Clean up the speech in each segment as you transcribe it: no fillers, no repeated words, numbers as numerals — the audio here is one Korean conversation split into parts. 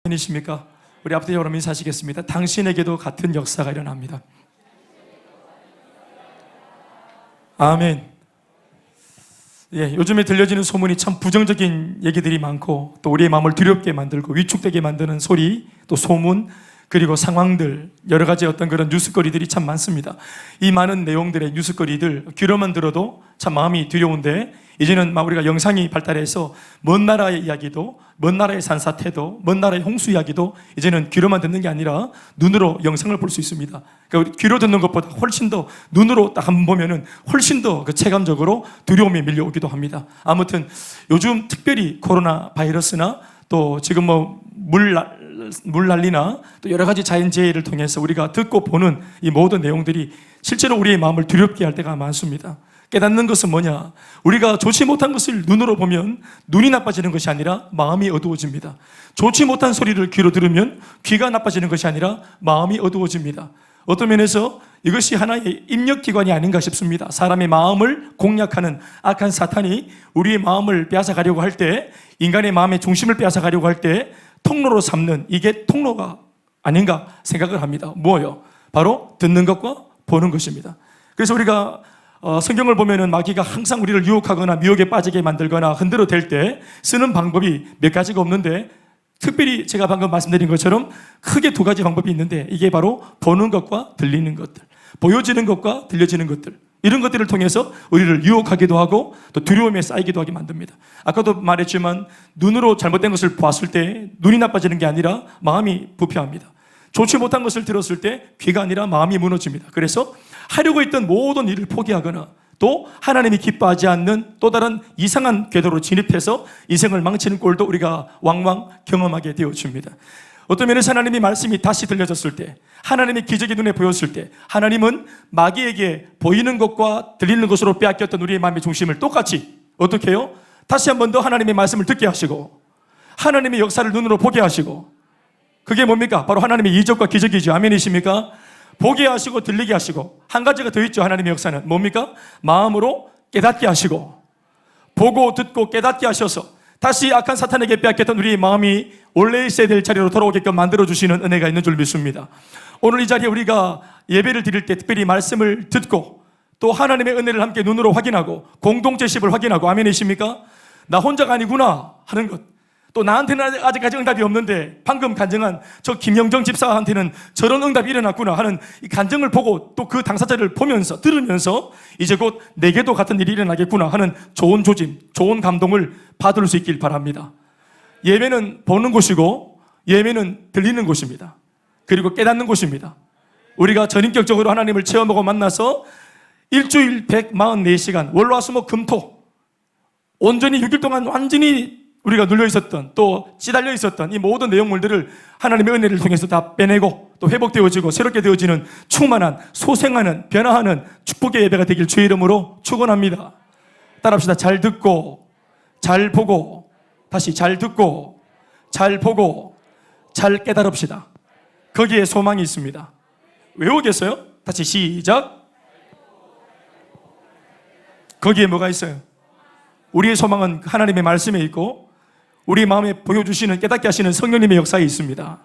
아멘이십니까? 우리 앞뒤 여러분 인사하시겠습니다. 당신에게도 같은 역사가 일어납니다. 아멘. 예, 요즘에 들려지는 소문이 참 부정적인 얘기들이 많고 또 우리의 마음을 두렵게 만들고 위축되게 만드는 소리, 또 소문, 그리고 상황들, 여러 가지 어떤 그런 뉴스거리들이 참 많습니다. 이 많은 내용들의 뉴스거리들 귀로만 들어도 참 마음이 두려운데, 이제는 막 우리가 영상이 발달해서 먼 나라의 이야기도, 먼 나라의 산사태도, 먼 나라의 홍수 이야기도 이제는 귀로만 듣는 게 아니라 눈으로 영상을 볼 수 있습니다. 그러니까 귀로 듣는 것보다 훨씬 더 눈으로 딱 한번 보면은 훨씬 더 그 체감적으로 두려움이 밀려오기도 합니다. 아무튼 요즘 특별히 코로나 바이러스나 또 지금 뭐 물 난리나 또 여러 가지 자연재해를 통해서 우리가 듣고 보는 이 모든 내용들이 실제로 우리의 마음을 두렵게 할 때가 많습니다. 깨닫는 것은 뭐냐? 우리가 좋지 못한 것을 눈으로 보면 눈이 나빠지는 것이 아니라 마음이 어두워집니다. 좋지 못한 소리를 귀로 들으면 귀가 나빠지는 것이 아니라 마음이 어두워집니다. 어떤 면에서 이것이 하나의 입력기관이 아닌가 싶습니다. 사람의 마음을 공략하는 악한 사탄이 우리의 마음을 빼앗아가려고 할 때, 인간의 마음의 중심을 빼앗아가려고 할 때 통로로 삼는, 이게 통로가 아닌가 생각을 합니다. 뭐예요? 바로 듣는 것과 보는 것입니다. 그래서 우리가 성경을 보면은 마귀가 항상 우리를 유혹하거나 미혹에 빠지게 만들거나 흔들어 댈 때 쓰는 방법이 몇 가지가 없는데, 특별히 제가 방금 말씀드린 것처럼 크게 두 가지 방법이 있는데, 이게 바로 보는 것과 들리는 것들, 보여지는 것과 들려지는 것들, 이런 것들을 통해서 우리를 유혹하기도 하고 또 두려움에 쌓이기도 하게 만듭니다. 아까도 말했지만 눈으로 잘못된 것을 보았을 때 눈이 나빠지는 게 아니라 마음이 부패합니다. 좋지 못한 것을 들었을 때 귀가 아니라 마음이 무너집니다. 그래서 하려고 했던 모든 일을 포기하거나 또 하나님이 기뻐하지 않는 또 다른 이상한 궤도로 진입해서 인생을 망치는 꼴도 우리가 왕왕 경험하게 되어집니다. 어떤 면에서 하나님의 말씀이 다시 들려졌을 때, 하나님의 기적이 눈에 보였을 때, 하나님은 마귀에게 보이는 것과 들리는 것으로 빼앗겼던 우리의 마음의 중심을 똑같이 어떻게 해요? 다시 한 번 더 하나님의 말씀을 듣게 하시고 하나님의 역사를 눈으로 보게 하시고, 그게 뭡니까? 바로 하나님의 이적과 기적이죠. 아멘이십니까? 보게 하시고 들리게 하시고, 한 가지가 더 있죠. 하나님의 역사는 뭡니까? 마음으로 깨닫게 하시고, 보고 듣고 깨닫게 하셔서 다시 악한 사탄에게 빼앗겼던 우리의 마음이 원래 있어야 될 자리로 돌아오게끔 만들어주시는 은혜가 있는 줄 믿습니다. 오늘 이 자리에 우리가 예배를 드릴 때 특별히 말씀을 듣고 또 하나님의 은혜를 함께 눈으로 확인하고 공동체십을 확인하고, 아멘이십니까? 나 혼자가 아니구나 하는 것, 또 나한테는 아직까지 응답이 없는데 방금 간증한 저 김영정 집사한테는 저런 응답이 일어났구나 하는 이 간증을 보고 또 그 당사자를 보면서 들으면서 이제 곧 내게도 같은 일이 일어나겠구나 하는 좋은 조짐, 좋은 감동을 받을 수 있길 바랍니다. 예배는 보는 곳이고 예배는 들리는 곳입니다. 그리고 깨닫는 곳입니다. 우리가 전인격적으로 하나님을 체험하고 만나서 일주일 144시간 월화수목 금토 온전히 6일 동안 완전히 우리가 눌려 있었던 또 찌달려 있었던 이 모든 내용물들을 하나님의 은혜를 통해서 다 빼내고 또 회복되어지고 새롭게 되어지는 충만한 소생하는 변화하는 축복의 예배가 되길 주의 이름으로 축원합니다. 따라합시다. 잘 듣고 잘 보고, 다시 잘 듣고 잘 보고 잘 깨달읍시다. 거기에 소망이 있습니다. 외우겠어요? 다시 시작. 거기에 뭐가 있어요? 우리의 소망은 하나님의 말씀에 있고 우리 마음에 보여주시는, 깨닫게 하시는 성령님의 역사에 있습니다.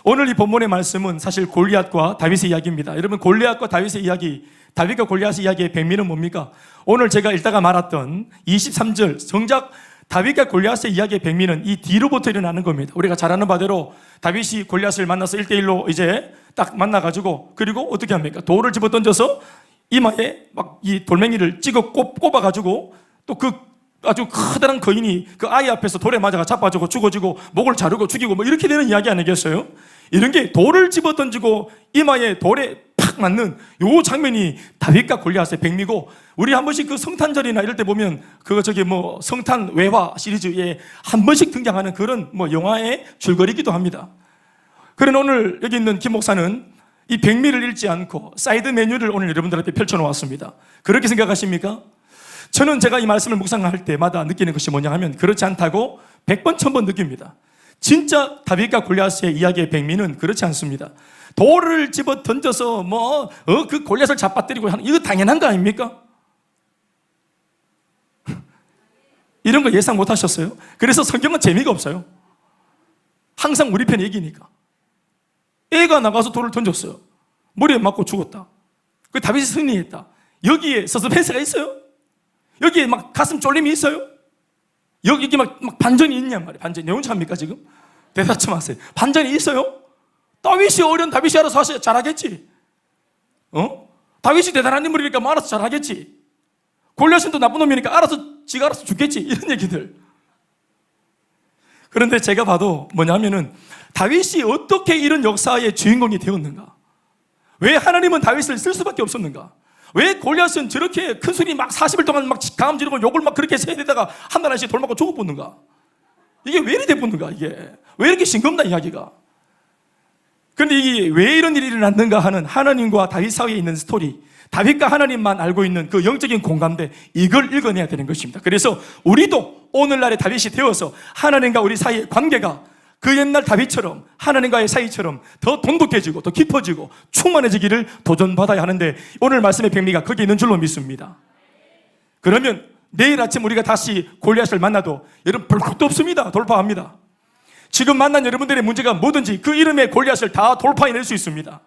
오늘 이 본문의 말씀은 사실 골리앗과 다윗의 이야기입니다. 여러분, 골리앗과 다윗의 이야기, 다윗과 골리앗의 이야기의 백미는 뭡니까? 오늘 제가 읽다가 말았던 23절 정작 다윗과 골리앗의 이야기의 백미는 이 뒤로부터 일어나는 겁니다. 우리가 잘 아는 바대로 다윗이 골리앗을 만나서 1대1로 이제 딱 만나가지고, 그리고 어떻게 합니까? 돌을 집어 던져서 이마에 막 이 돌멩이를 찍어 꼽아가지고 또 그 아주 커다란 거인이 그 아이 앞에서 돌에 맞아가 자빠지고 죽어지고 목을 자르고 죽이고 뭐 이렇게 되는 이야기 아니겠어요? 이런 게 돌을 집어 던지고 이마에 돌에 팍 맞는 요 장면이 다윗과 골리앗의 백미고, 우리 한 번씩 그 성탄절이나 이럴 때 보면 그거 저기 뭐 성탄 외화 시리즈에 한 번씩 등장하는 그런 뭐 영화의 줄거리기도 합니다. 그런데 오늘 여기 있는 김 목사는 이 백미를 읽지 않고 사이드 메뉴를 오늘 여러분들 앞에 펼쳐놓았습니다. 그렇게 생각하십니까? 저는 제가 이 말씀을 묵상할 때마다 느끼는 것이 뭐냐 하면 그렇지 않다고 100번 1000번 느낍니다. 진짜 다윗과 골리앗의 이야기의 백미는 그렇지 않습니다. 돌을 집어 던져서 그 골리앗을 잡아뜨리고 하는, 이거 당연한 거 아닙니까? 이런 거 예상 못 하셨어요? 그래서 성경은 재미가 없어요. 항상 우리 편이 이기니까. 애가 나가서 돌을 던졌어요. 머리에 맞고 죽었다. 그 다윗이 승리했다. 여기에 서스펜스가 있어요? 여기에 막 가슴 쫄림이 있어요? 여기 막 반전이 있냔 말이에요. 반전이 내용합니까 지금? 대답 좀 하세요. 반전이 있어요? 다윗이 어려운 다윗이 알아서 하셔야 잘하겠지. 다윗이 대단한 인물이니까 뭐 알아서 잘하겠지. 골리앗은 또 나쁜 놈이니까 지가 알아서 죽겠지. 이런 얘기들. 그런데 제가 봐도 뭐냐면은 다윗이 어떻게 이런 역사의 주인공이 되었는가? 왜 하나님은 다윗을 쓸 수밖에 없었는가? 왜 골리앗은 저렇게 큰 소리 막 40일 동안 막 가음 지르고 욕을 막 그렇게 세대다가 한 달 안씩 돌 맞고 죽어붙는가? 이게 왜 이렇게 붙는가? 이게 왜 이렇게 싱겁나 이야기가? 그런데 이게 왜 이런 일이 일어났는가 하는 하나님과 다윗 사이에 있는 스토리, 다윗과 하나님만 알고 있는 그 영적인 공감대, 이걸 읽어내야 되는 것입니다. 그래서 우리도 오늘날의 다윗이 되어서 하나님과 우리 사이의 관계가 그 옛날 다윗처럼 하나님과의 사이처럼 더 돈독해지고 더 깊어지고 충만해지기를 도전받아야 하는데 오늘 말씀의 백미가 거기에 있는 줄로 믿습니다. 그러면 내일 아침 우리가 다시 골리앗을 만나도 여러분 볼 것도 없습니다. 돌파합니다. 지금 만난 여러분들의 문제가 뭐든지 그 이름의 골리앗을 다 돌파해낼 수 있습니다.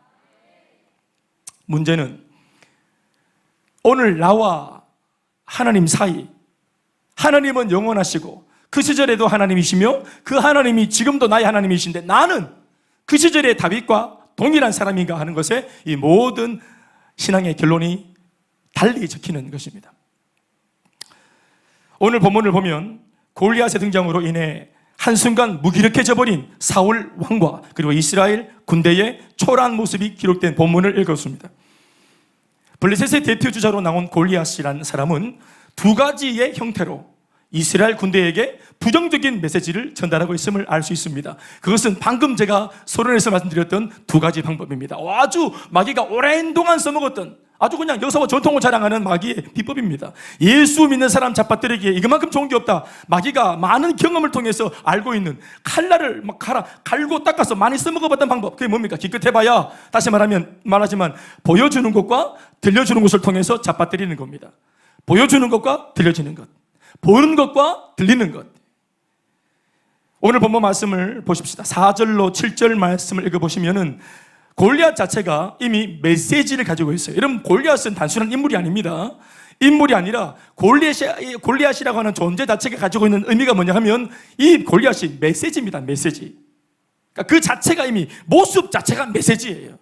문제는 오늘 나와 하나님 사이, 하나님은 영원하시고 그 시절에도 하나님이시며 그 하나님이 지금도 나의 하나님이신데 나는 그 시절의 다윗과 동일한 사람인가 하는 것에 이 모든 신앙의 결론이 달리 적히는 것입니다. 오늘 본문을 보면 골리앗의 등장으로 인해 한순간 무기력해져 버린 사울 왕과 그리고 이스라엘 군대의 초라한 모습이 기록된 본문을 읽었습니다. 블레셋의 대표주자로 나온 골리앗이라는 사람은 두 가지의 형태로 이스라엘 군대에게 부정적인 메시지를 전달하고 있음을 알 수 있습니다. 그것은 방금 제가 서론에서 말씀드렸던 두 가지 방법입니다. 아주 마귀가 오랜 동안 써먹었던 아주 그냥 역사와 전통을 자랑하는 마귀의 비법입니다. 예수 믿는 사람 잡아뜨리기에 이것만큼 좋은 게 없다. 마귀가 많은 경험을 통해서 알고 있는 칼날을 막 갈고 닦아서 많이 써먹어봤던 방법, 그게 뭡니까? 기껏해봐야 다시 말하지만 보여주는 것과 들려주는 것을 통해서 잡아뜨리는 겁니다. 보여주는 것과 들려주는 것, 보는 것과 들리는 것. 오늘 본문 말씀을 보십시다. 4절로 7절 말씀을 읽어보시면은 골리앗 자체가 이미 메시지를 가지고 있어요. 여러분, 골리앗은 단순한 인물이 아닙니다. 인물이 아니라 골리앗이라고 하는 존재 자체가 가지고 있는 의미가 뭐냐 하면 이 골리앗이 메시지입니다. 메시지. 그러니까 그 자체가 이미 모습 자체가 메시지예요.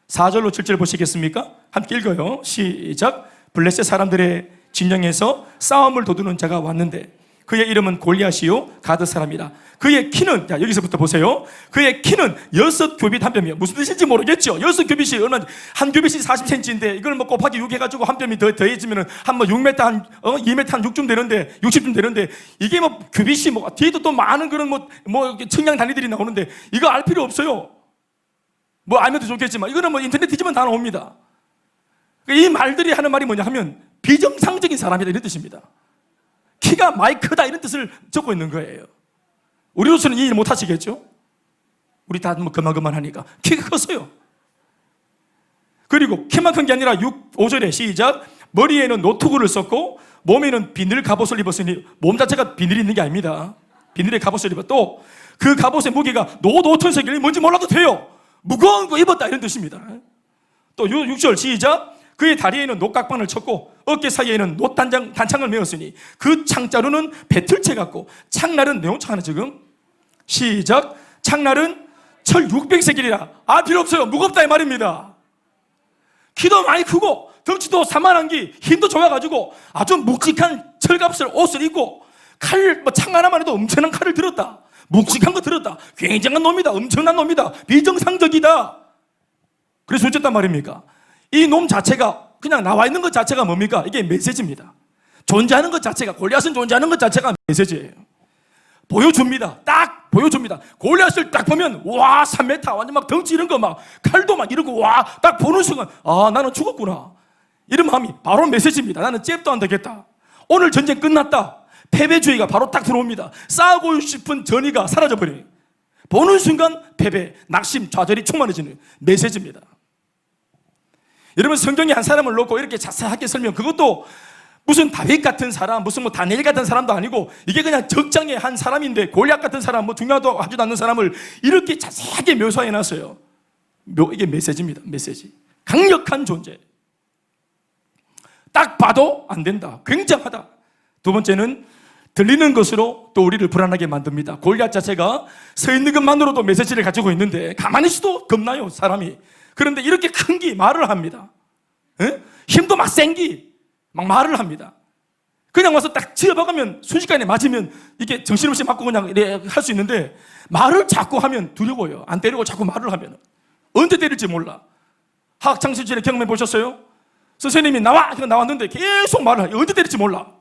4절로 7절 보시겠습니까? 함께 읽어요. 시작. 블레셋 사람들의 진영에서 싸움을 도두는 자가 왔는데 그의 이름은 골리앗이요 가드 사람이라. 그의 키는, 자 여기서부터 보세요. 그의 키는 6규빗 한 뼘이요. 무슨 뜻인지 모르겠죠. 6규빗이 얼마나, 한 규빗이 40cm인데 이걸 뭐 곱하기 6 해가지고 한 뼘이 더해지면은 한 뭐 6m 2m 한 6쯤 되는데 60쯤 되는데 이게 뭐 규빗이 뭐 뒤에도 또 많은 그런 뭐 측량 단위들이 나오는데 이거 알 필요 없어요. 뭐 알면도 좋겠지만 이거는 뭐 인터넷 뒤지면 다 나옵니다. 이 말들이 하는 말이 뭐냐 하면 비정상적인 사람이다 이런 뜻입니다. 키가 많이 크다 이런 뜻을 적고 있는 거예요. 우리로서는 이해 못 하시겠죠? 우리 다 뭐 그만하니까 키가 컸어요. 그리고 키만 큰 게 아니라 5절에 시작. 머리에는 노트구를 썼고 몸에는 비늘 갑옷을 입었으니 몸 자체가 비늘이 있는 게 아닙니다. 비늘에 갑옷을 입었. 또 그 갑옷의 무게가 노 5톤세겔이 뭔지 몰라도 돼요. 무거운 거 입었다 이런 뜻입니다. 또 6절 시작. 그의 다리에는 녹각반을 쳤고 어깨 사이에는 단창을 메었으니 그 창자루는 배틀채 같고 창날은 내용창 하나 지금 시작. 창날은 철 600세겔이라. 아 필요 없어요. 무겁다 이 말입니다. 키도 많이 크고 덩치도 산만한 게 힘도 좋아가지고 아주 묵직한 철갑슬 옷을 입고 창 하나만 해도 엄청난 칼을 들었다. 묵직한 거 들었다. 굉장한 놈이다. 엄청난 놈이다. 비정상적이다. 그래서 어쨌단 말입니까? 이 놈 자체가 그냥 나와 있는 것 자체가 뭡니까? 이게 메시지입니다. 존재하는 것 자체가, 골리앗은 존재하는 것 자체가 메시지예요. 보여줍니다. 딱 보여줍니다. 골리앗을 딱 보면 와 3m 완전 막 덩치 이런 거 막 칼도 막 이러고 와 딱 보는 순간 아 나는 죽었구나 이런 마음이 바로 메시지입니다. 나는 잽도 안 되겠다. 오늘 전쟁 끝났다. 패배주의가 바로 딱 들어옵니다. 싸우고 싶은 전의가 사라져버려요. 보는 순간 패배, 낙심, 좌절이 충만해지는 메시지입니다. 여러분 성경이 한 사람을 놓고 이렇게 자세하게 설명, 그것도 무슨 다윗 같은 사람, 무슨 뭐 다니엘 같은 사람도 아니고 이게 그냥 적장의 한 사람인데 골리앗 같은 사람, 뭐 중요하도 하지도 않는 사람을 이렇게 자세하게 묘사해 놨어요. 이게 메시지입니다. 메시지. 강력한 존재. 딱 봐도 안 된다. 굉장하다. 두 번째는 들리는 것으로 또 우리를 불안하게 만듭니다. 골리앗 자체가 서 있는 것만으로도 메시지를 가지고 있는데 가만히 있어도 겁나요, 사람이. 그런데 이렇게 큰 기 말을 합니다. 에? 힘도 막 센기 막 말을 합니다. 그냥 와서 딱 지어박으면 순식간에 맞으면 이게 정신없이 맞고 그냥 할 수 있는데 말을 자꾸 하면 두려워요. 안 때리고 자꾸 말을 하면 언제 때릴지 몰라. 학창시절에 경험해 보셨어요? 선생님이 나와! 나왔는데 계속 말을 해요. 언제 때릴지 몰라.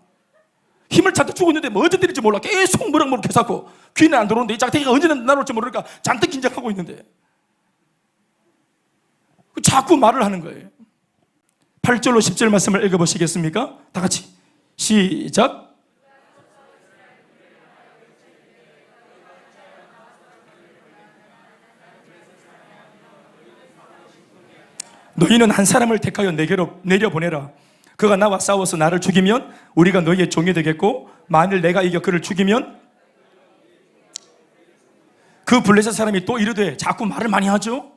힘을 잔뜩 주고 있는데 뭐 언제 때릴지 몰라. 계속 무럭무럭 해서고 귀는 안 들어오는데 이 짝대기가 언제 날아올지 모르니까 잔뜩 긴장하고 있는데 자꾸 말을 하는 거예요. 8절로 10절 말씀을 읽어보시겠습니까? 다 같이 시작. 너희는 한 사람을 택하여 내게로 내려보내라. 그가 나와 싸워서 나를 죽이면 우리가 너희의 종이 되겠고 만일 내가 이겨 그를 죽이면 그 블레셋 사람이 또 이르되 자꾸 말을 많이 하죠.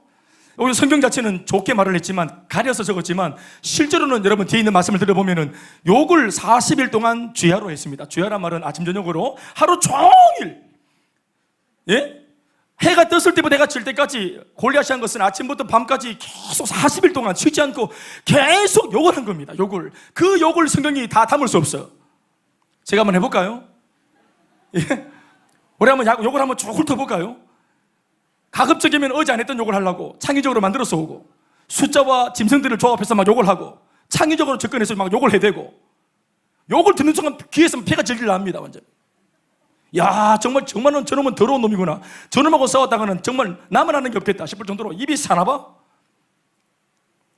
여기 성경 자체는 좋게 말을 했지만 가려서 적었지만 실제로는 여러분 뒤에 있는 말씀을 들어보면은 욕을 40일 동안 주야로 했습니다. 주야란 말은 아침 저녁으로 하루 종일 해가 떴을 때부터 해가 질 때까지 골리앗이 한 것은 아침부터 밤까지 계속 40일 동안 쉬지 않고 계속 욕을 한 겁니다. 욕을. 그 욕을 성경이 다 담을 수 없어요. 제가 한번 해볼까요? 우리 한번 욕을 한번 쭉 훑어볼까요? 가급적이면 어제 안 했던 욕을 하려고 창의적으로 만들어서 오고 숫자와 짐승들을 조합해서 막 욕을 하고 창의적으로 접근해서 막 욕을 해대고 욕을 듣는 순간 귀에서 폐가 질질 납니다. 완전. 야, 정말 저놈은 더러운 놈이구나. 저놈하고 싸웠다가는 정말 나만 하는 게 없겠다 싶을 정도로 입이 사나봐.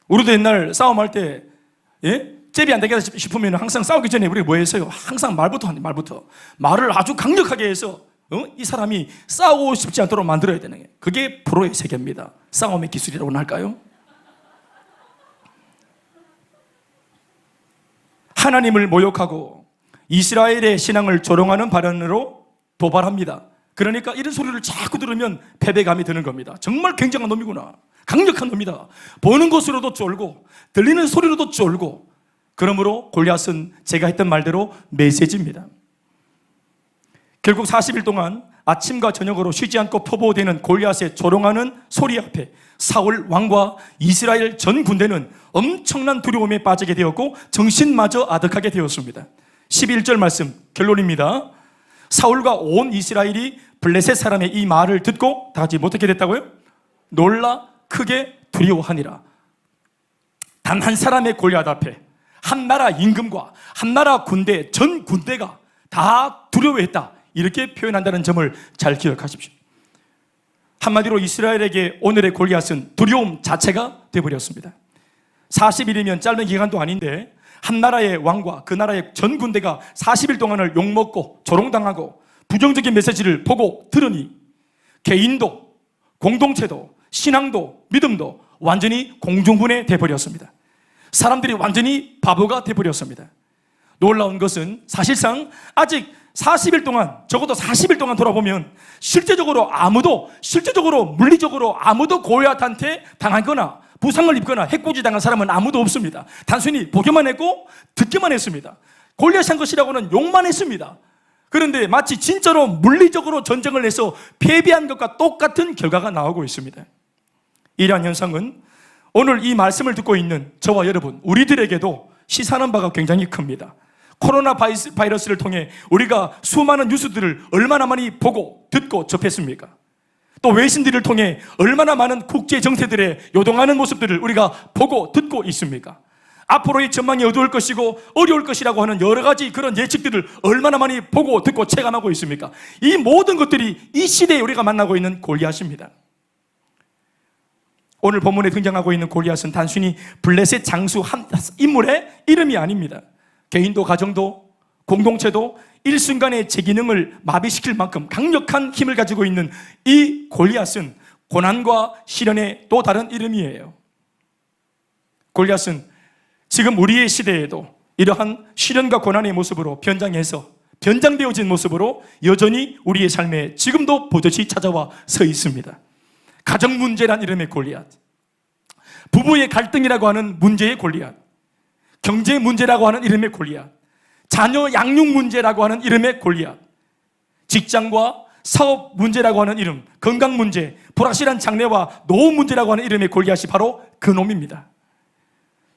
우리도 옛날 싸움할 때 잽이 안 되겠다 싶으면 항상 싸우기 전에 우리가 뭐 했어요? 항상 말부터 하는 말부터. 말을 아주 강력하게 해서 이 사람이 싸우고 싶지 않도록 만들어야 되는 게 그게 프로의 세계입니다. 싸움의 기술이라고는 할까요? 하나님을 모욕하고 이스라엘의 신앙을 조롱하는 발언으로 도발합니다. 그러니까 이런 소리를 자꾸 들으면 패배감이 드는 겁니다. 정말 굉장한 놈이구나. 강력한 놈이다. 보는 것으로도 쫄고 들리는 소리로도 쫄고. 그러므로 골리앗은 제가 했던 말대로 메시지입니다. 결국 40일 동안 아침과 저녁으로 쉬지 않고 포보되는 골리앗의 조롱하는 소리 앞에 사울 왕과 이스라엘 전 군대는 엄청난 두려움에 빠지게 되었고 정신마저 아득하게 되었습니다. 11절 말씀 결론입니다. 사울과 온 이스라엘이 블레셋 사람의 이 말을 듣고 다 같이 어떻게 됐다고요? 놀라 크게 두려워하니라. 단 한 사람의 골리앗 앞에 한 나라 임금과 한 나라 군대 전 군대가 다 두려워했다. 이렇게 표현한다는 점을 잘 기억하십시오. 한마디로 이스라엘에게 오늘의 골리앗은 두려움 자체가 되어버렸습니다. 40일이면 짧은 기간도 아닌데 한 나라의 왕과 그 나라의 전 군대가 40일 동안을 욕먹고 조롱당하고 부정적인 메시지를 보고 들으니 개인도 공동체도 신앙도 믿음도 완전히 공중분해 돼버렸습니다. 사람들이 완전히 바보가 돼버렸습니다. 놀라운 것은 사실상 아직 40일 동안, 적어도 40일 동안 돌아보면 실제적으로 물리적으로 아무도 골리앗한테 당하거나 부상을 입거나 해코지 당한 사람은 아무도 없습니다. 단순히 보기만 했고 듣기만 했습니다. 골리앗이 한 것이라고는 욕만 했습니다. 그런데 마치 진짜로 물리적으로 전쟁을 해서 패배한 것과 똑같은 결과가 나오고 있습니다. 이러한 현상은 오늘 이 말씀을 듣고 있는 저와 여러분, 우리들에게도 시사하는 바가 굉장히 큽니다. 코로나 바이러스를 통해 우리가 수많은 뉴스들을 얼마나 많이 보고 듣고 접했습니까? 또 외신들을 통해 얼마나 많은 국제 정세들의 요동하는 모습들을 우리가 보고 듣고 있습니까? 앞으로의 전망이 어두울 것이고 어려울 것이라고 하는 여러 가지 그런 예측들을 얼마나 많이 보고 듣고 체감하고 있습니까? 이 모든 것들이 이 시대에 우리가 만나고 있는 골리앗입니다. 오늘 본문에 등장하고 있는 골리앗은 단순히 블레셋 장수 한 인물의 이름이 아닙니다. 개인도 가정도 공동체도 일순간의 제 기능을 마비시킬 만큼 강력한 힘을 가지고 있는 이 골리앗은 고난과 시련의 또 다른 이름이에요. 골리앗은 지금 우리의 시대에도 이러한 시련과 고난의 모습으로 변장되어진 모습으로 여전히 우리의 삶에 지금도 버젓이 찾아와 서 있습니다. 가정 문제란 이름의 골리앗, 부부의 갈등이라고 하는 문제의 골리앗, 경제 문제라고 하는 이름의 골리앗, 자녀 양육 문제라고 하는 이름의 골리앗, 직장과 사업 문제라고 하는 이름, 건강 문제, 불확실한 장래와 노후 문제라고 하는 이름의 골리앗이 바로 그놈입니다.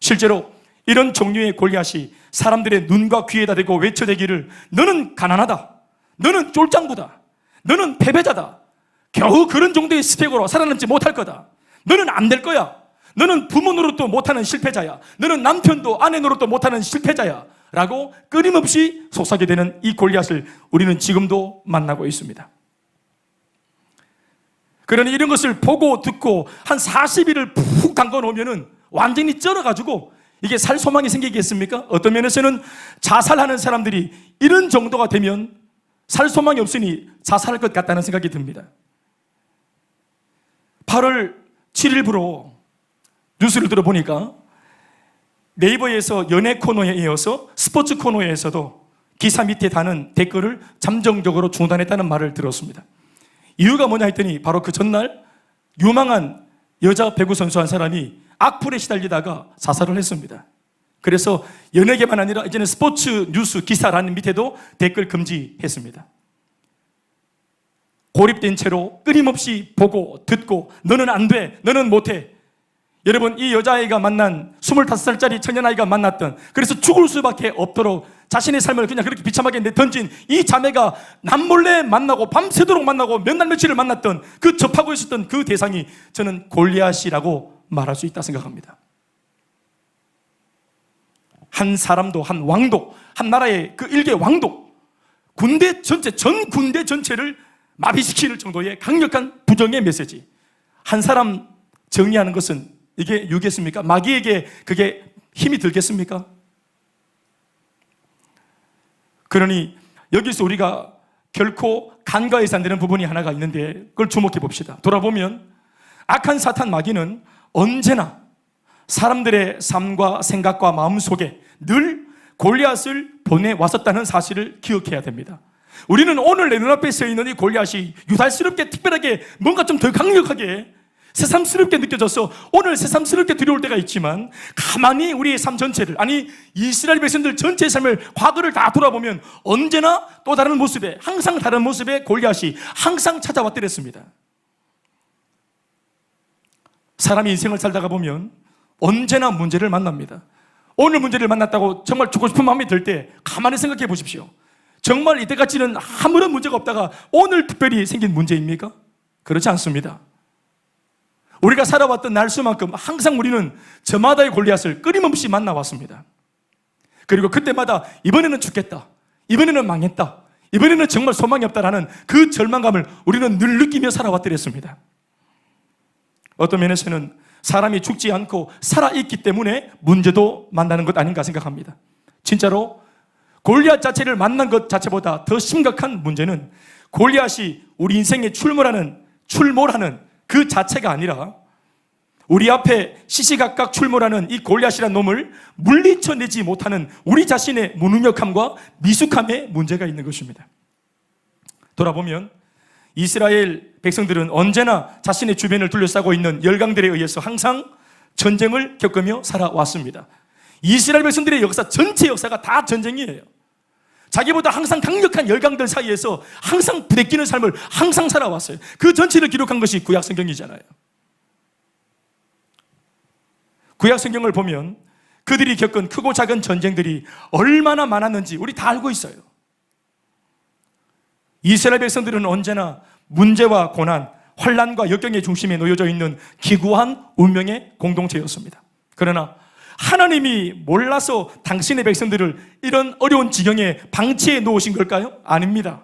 실제로 이런 종류의 골리앗이 사람들의 눈과 귀에다 대고 외쳐대기를 너는 가난하다, 너는 쫄짱부다, 너는 패배자다, 겨우 그런 정도의 스펙으로 살아남지 못할 거다, 너는 안 될 거야, 너는 부모 노릇도 못하는 실패자야, 너는 남편도 아내 노릇도 못하는 실패자야 라고 끊임없이 속삭여 대는 이 골리앗을 우리는 지금도 만나고 있습니다. 그러니 이런 것을 보고 듣고 한 40일을 푹 담궈 놓으면 완전히 쩔어가지고 이게 살 소망이 생기겠습니까? 어떤 면에서는 자살하는 사람들이 이런 정도가 되면 살 소망이 없으니 자살할 것 같다는 생각이 듭니다. 8월 7일부로 뉴스를 들어보니까 네이버에서 연예 코너에 이어서 스포츠 코너에서도 기사 밑에 다는 댓글을 잠정적으로 중단했다는 말을 들었습니다. 이유가 뭐냐 했더니 바로 그 전날 유망한 여자 배구 선수 한 사람이 악플에 시달리다가 자살을 했습니다. 그래서 연예계만 아니라 이제는 스포츠 뉴스 기사라는 밑에도 댓글 금지했습니다. 고립된 채로 끊임없이 보고 듣고 너는 안 돼, 너는 못해. 여러분, 이 여자아이가 만난 25살짜리 청년아이가 만났던, 그래서 죽을 수밖에 없도록 자신의 삶을 그냥 그렇게 비참하게 던진 이 자매가 남몰래 만나고 밤새도록 만나고 몇 날 며칠을 만났던 그 접하고 있었던 그 대상이 저는 골리앗이라고 말할 수 있다 생각합니다. 한 사람도, 한 왕도, 한 나라의 그 일개 왕도, 군대 전체, 전 군대 전체를 마비시킬 정도의 강력한 부정의 메시지. 한 사람 정리하는 것은 이게 유겠습니까? 마귀에게 그게 힘이 들겠습니까? 그러니 여기서 우리가 결코 간과해서 안 되는 부분이 하나가 있는데 그걸 주목해 봅시다. 돌아보면 악한 사탄 마귀는 언제나 사람들의 삶과 생각과 마음 속에 늘 골리앗을 보내왔었다는 사실을 기억해야 됩니다. 우리는 오늘 내 눈앞에 서 있는 이 골리앗이 유달스럽게 특별하게 뭔가 좀 더 강력하게 새삼스럽게 느껴져서 오늘 새삼스럽게 두려울 때가 있지만 가만히 우리의 삶 전체를, 아니 이스라엘 백성들 전체의 삶을, 과거를 다 돌아보면 언제나 또 다른 모습에, 항상 다른 모습의 골리앗이 항상 찾아왔더랬습니다. 사람이 인생을 살다가 보면 언제나 문제를 만납니다. 오늘 문제를 만났다고 정말 죽고 싶은 마음이 들 때 가만히 생각해 보십시오. 정말 이때까지는 아무런 문제가 없다가 오늘 특별히 생긴 문제입니까? 그렇지 않습니다. 우리가 살아왔던 날수만큼 항상 우리는 저마다의 골리앗을 끊임없이 만나왔습니다. 그리고 그때마다 이번에는 죽겠다, 이번에는 망했다, 이번에는 정말 소망이 없다라는 그 절망감을 우리는 늘 느끼며 살아왔더랬습니다. 어떤 면에서는 사람이 죽지 않고 살아있기 때문에 문제도 만나는 것 아닌가 생각합니다. 진짜로 골리앗 자체를 만난 것 자체보다 더 심각한 문제는 골리앗이 우리 인생에 출몰하는 그 자체가 아니라 우리 앞에 시시각각 출몰하는 이 골리앗이라는 놈을 물리쳐내지 못하는 우리 자신의 무능력함과 미숙함에 문제가 있는 것입니다. 돌아보면 이스라엘 백성들은 언제나 자신의 주변을 둘러싸고 있는 열강들에 의해서 항상 전쟁을 겪으며 살아왔습니다. 이스라엘 백성들의 역사, 전체 역사가 다 전쟁이에요. 자기보다 항상 강력한 열강들 사이에서 항상 부대끼는 삶을 항상 살아왔어요. 그 전체를 기록한 것이 구약 성경이잖아요. 구약 성경을 보면 그들이 겪은 크고 작은 전쟁들이 얼마나 많았는지 우리 다 알고 있어요. 이스라엘 백성들은 언제나 문제와 고난, 환난과 역경의 중심에 놓여져 있는 기구한 운명의 공동체였습니다. 그러나 하나님이 몰라서 당신의 백성들을 이런 어려운 지경에 방치해 놓으신 걸까요? 아닙니다.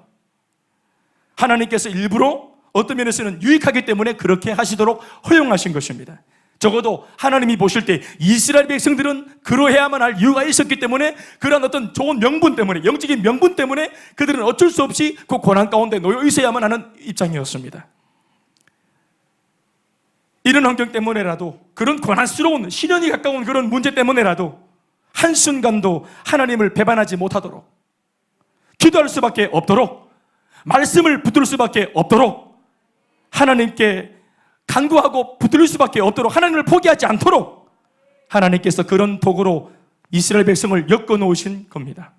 하나님께서 일부러 어떤 면에서는 유익하기 때문에 그렇게 하시도록 허용하신 것입니다. 적어도 하나님이 보실 때 이스라엘 백성들은 그러해야만 할 이유가 있었기 때문에, 그런 어떤 좋은 명분 때문에, 영적인 명분 때문에 그들은 어쩔 수 없이 그 고난 가운데 놓여 있어야만 하는 입장이었습니다. 이런 환경 때문에라도, 그런 고난스러운 시련이 가까운 그런 문제 때문에라도 한순간도 하나님을 배반하지 못하도록, 기도할 수밖에 없도록, 말씀을 붙들 수밖에 없도록, 하나님께 간구하고 붙들 수밖에 없도록, 하나님을 포기하지 않도록 하나님께서 그런 도구로 이스라엘 백성을 엮어 놓으신 겁니다.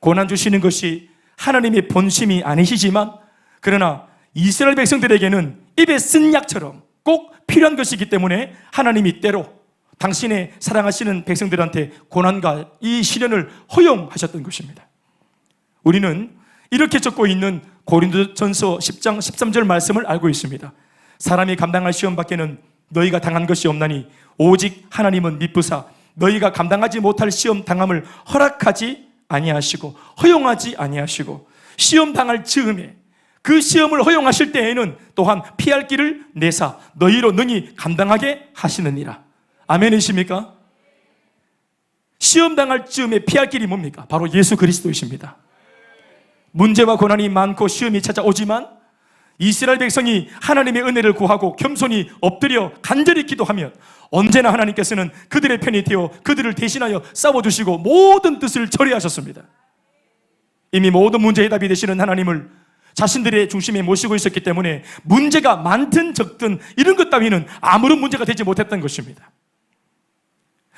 고난 주시는 것이 하나님의 본심이 아니시지만, 그러나 이스라엘 백성들에게는 입에 쓴 약처럼 꼭 필요한 것이기 때문에 하나님이 때로 당신의 사랑하시는 백성들한테 고난과 이 시련을 허용하셨던 것입니다. 우리는 이렇게 적고 있는 고린도전서 10장 13절 말씀을 알고 있습니다. 사람이 감당할 시험 밖에는 너희가 당한 것이 없나니 오직 하나님은 미쁘사 너희가 감당하지 못할 시험 당함을 허락하지 아니하시고 허용하지 아니하시고, 시험 당할 즈음에 그 시험을 허용하실 때에는 또한 피할 길을 내사 너희로 능히 감당하게 하시느니라. 아멘이십니까? 시험 당할 즈음에 피할 길이 뭡니까? 바로 예수 그리스도이십니다. 문제와 고난이 많고 시험이 찾아오지만 이스라엘 백성이 하나님의 은혜를 구하고 겸손히 엎드려 간절히 기도하면 언제나 하나님께서는 그들의 편이 되어 그들을 대신하여 싸워주시고 모든 뜻을 처리하셨습니다. 이미 모든 문제의 답이 되시는 하나님을 자신들의 중심에 모시고 있었기 때문에 문제가 많든 적든 이런 것 따위는 아무런 문제가 되지 못했던 것입니다.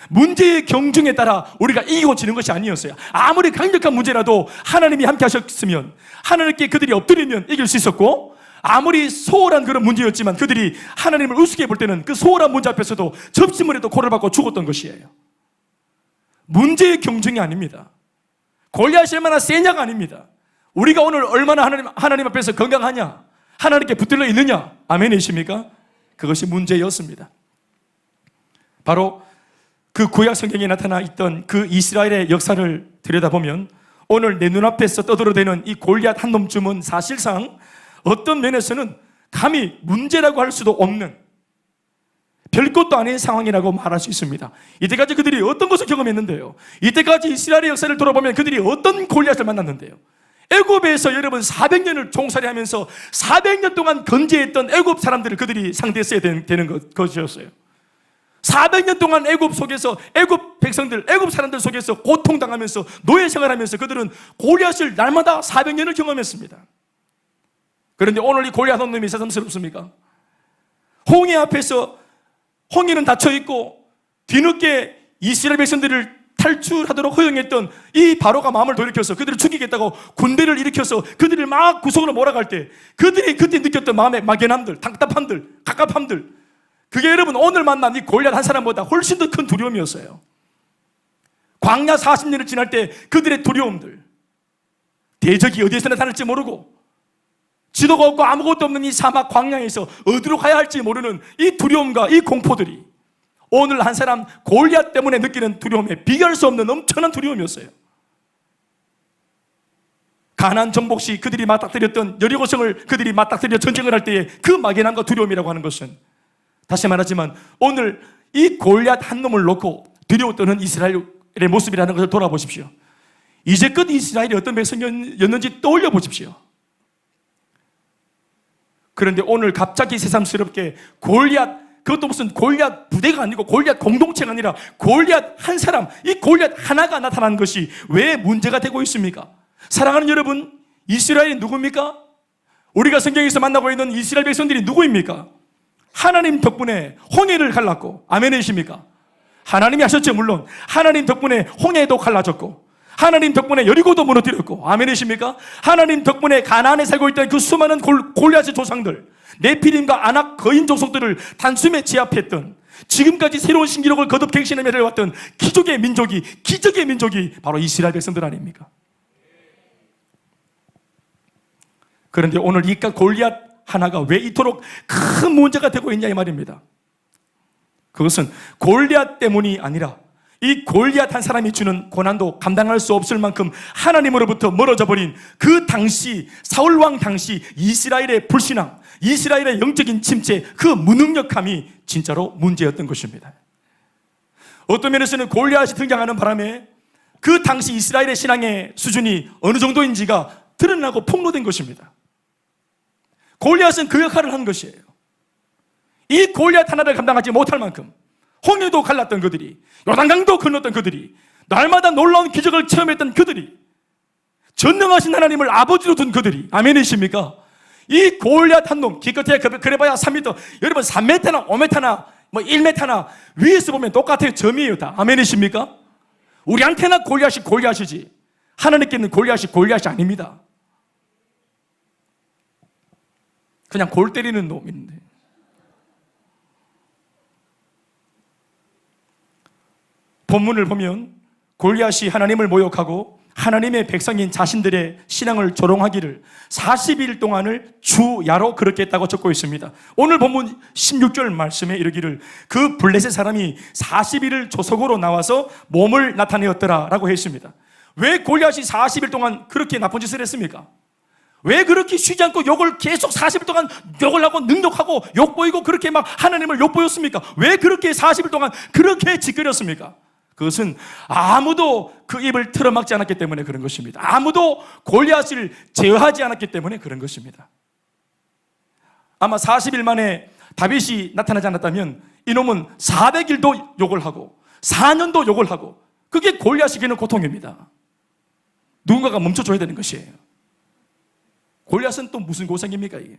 문제의 경중에 따라 우리가 이기고 지는 것이 아니었어요. 아무리 강력한 문제라도 하나님이 함께 하셨으면, 하나님께 그들이 엎드리면 이길 수 있었고, 아무리 소홀한 그런 문제였지만 그들이 하나님을 우습게 볼 때는 그 소홀한 문제 앞에서도 접시물에도 고를 받고 죽었던 것이에요. 문제의 경중이 아닙니다. 골리앗이 얼마나 세냐가 아닙니다. 우리가 오늘 얼마나 하나님 앞에서 건강하냐, 하나님께 붙들려 있느냐, 아멘이십니까? 그것이 문제였습니다. 바로 그 구약 성경에 나타나 있던 그 이스라엘의 역사를 들여다보면 오늘 내 눈앞에서 떠들어대는 이 골리앗 한 놈쯤은 사실상 어떤 면에서는 감히 문제라고 할 수도 없는 별것도 아닌 상황이라고 말할 수 있습니다. 이때까지 그들이 어떤 것을 경험했는데요, 이때까지 이스라엘의 역사를 돌아보면 그들이 어떤 골리앗을 만났는데요, 애굽에서 여러분 400년을 종살이하면서 400년 동안 건재했던 애굽 사람들을 그들이 상대했어야 되는 것이었어요. 400년 동안 애굽 속에서, 애굽 백성들, 애굽 사람들 속에서 고통당하면서 노예 생활하면서 그들은 골리앗을 날마다 400년을 경험했습니다. 그런데 오늘 이 골리앗 한 놈이 새삼스럽습니까? 홍해 앞에서 홍해는 닫혀있고 뒤늦게 이스라엘 백성들을 탈출하도록 허용했던 이 바로가 마음을 돌이켜서 그들을 죽이겠다고 군대를 일으켜서 그들을 막 구석으로 몰아갈 때 그들이 그때 느꼈던 마음의 막연함들, 답답함들, 갑갑함들, 그게 여러분 오늘 만난 이 골리앗 한 사람보다 훨씬 더 큰 두려움이었어요. 광야 40년을 지날 때 그들의 두려움들, 대적이 어디에서 나타날지 모르고 지도가 없고 아무것도 없는 이 사막 광야에서 어디로 가야 할지 모르는 이 두려움과 이 공포들이 오늘 한 사람 골리앗 때문에 느끼는 두려움에 비교할 수 없는 엄청난 두려움이었어요. 가나안 정복 시 그들이 맞닥뜨렸던 여리고성을 그들이 맞닥뜨려 전쟁을 할 때의 그 막연함과 두려움이라고 하는 것은, 다시 말하지만 오늘 이 골리앗 한 놈을 놓고 두려워 떠는 이스라엘의 모습이라는 것을 돌아보십시오. 이제껏 이스라엘이 어떤 백성이었는지 떠올려 보십시오. 그런데 오늘 갑자기 새삼스럽게 골리앗, 그것도 무슨 골리앗 부대가 아니고 골리앗 공동체가 아니라 골리앗 한 사람, 이 골리앗 하나가 나타난 것이 왜 문제가 되고 있습니까? 사랑하는 여러분, 이스라엘이 누굽니까? 우리가 성경에서 만나고 있는 이스라엘 백성들이 누구입니까? 하나님 덕분에 홍해를 갈랐고, 아멘이십니까? 하나님이 하셨죠. 물론 하나님 덕분에 홍해도 갈라졌고, 하나님 덕분에 여리고도 무너뜨렸고, 아멘이십니까? 하나님 덕분에 가나안에 살고 있던 그 수많은 골리앗의 조상들, 네피림과 아낙 거인 족속들을 단숨에 제압했던, 지금까지 새로운 신기록을 거듭 갱신하며 내려왔던 기적의 민족이 바로 이스라엘 백성들 아닙니까? 그런데 오늘 이 골리앗 하나가 왜 이토록 큰 문제가 되고 있냐 이 말입니다. 그것은 골리앗 때문이 아니라 이 골리앗 한 사람이 주는 고난도 감당할 수 없을 만큼 하나님으로부터 멀어져 버린 그 당시 사울왕 당시 이스라엘의 불신앙, 이스라엘의 영적인 침체, 그 무능력함이 진짜로 문제였던 것입니다. 어떤 면에서는 골리앗이 등장하는 바람에 그 당시 이스라엘의 신앙의 수준이 어느 정도인지가 드러나고 폭로된 것입니다. 골리앗은 그 역할을 한 것이에요. 이 골리앗 하나를 감당하지 못할 만큼 홍해도 갈랐던 그들이, 요단강도 건넜던 그들이, 날마다 놀라운 기적을 체험했던 그들이, 전능하신 하나님을 아버지로 둔 그들이, 아멘이십니까? 이 골리앗 한 놈, 기껏해야 그래봐야 3m, 여러분 3m나 5m나 뭐 1m나 위에서 보면 똑같아요. 점이에요 다. 아멘이십니까? 우리한테는 골리앗이 골리앗이지 하나님께는 골리앗이 골리앗이 아닙니다. 그냥 골 때리는 놈인데. 본문을 보면 골리앗이 하나님을 모욕하고 하나님의 백성인 자신들의 신앙을 조롱하기를 40일 동안을 주야로 그렇게 했다고 적고 있습니다. 오늘 본문 16절 말씀에 이르기를 그 블레셋 사람이 40일을 조석으로 나와서 몸을 나타내었더라 라고 했습니다. 왜 골리앗이 40일 동안 그렇게 나쁜 짓을 했습니까? 왜 그렇게 쉬지 않고 욕을 계속 40일 동안 욕을 하고 능욕하고 욕보이고 그렇게 막 하나님을 욕보였습니까? 왜 그렇게 40일 동안 그렇게 짓거렸습니까? 그것은 아무도 그 입을 틀어막지 않았기 때문에 그런 것입니다. 아무도 골리앗을 제어하지 않았기 때문에 그런 것입니다. 아마 40일 만에 다윗이 나타나지 않았다면 이놈은 400일도 욕을 하고 4년도 욕을 하고, 그게 골리앗에게는 고통입니다. 누군가가 멈춰줘야 되는 것이에요. 골리앗은 또 무슨 고생입니까 이게?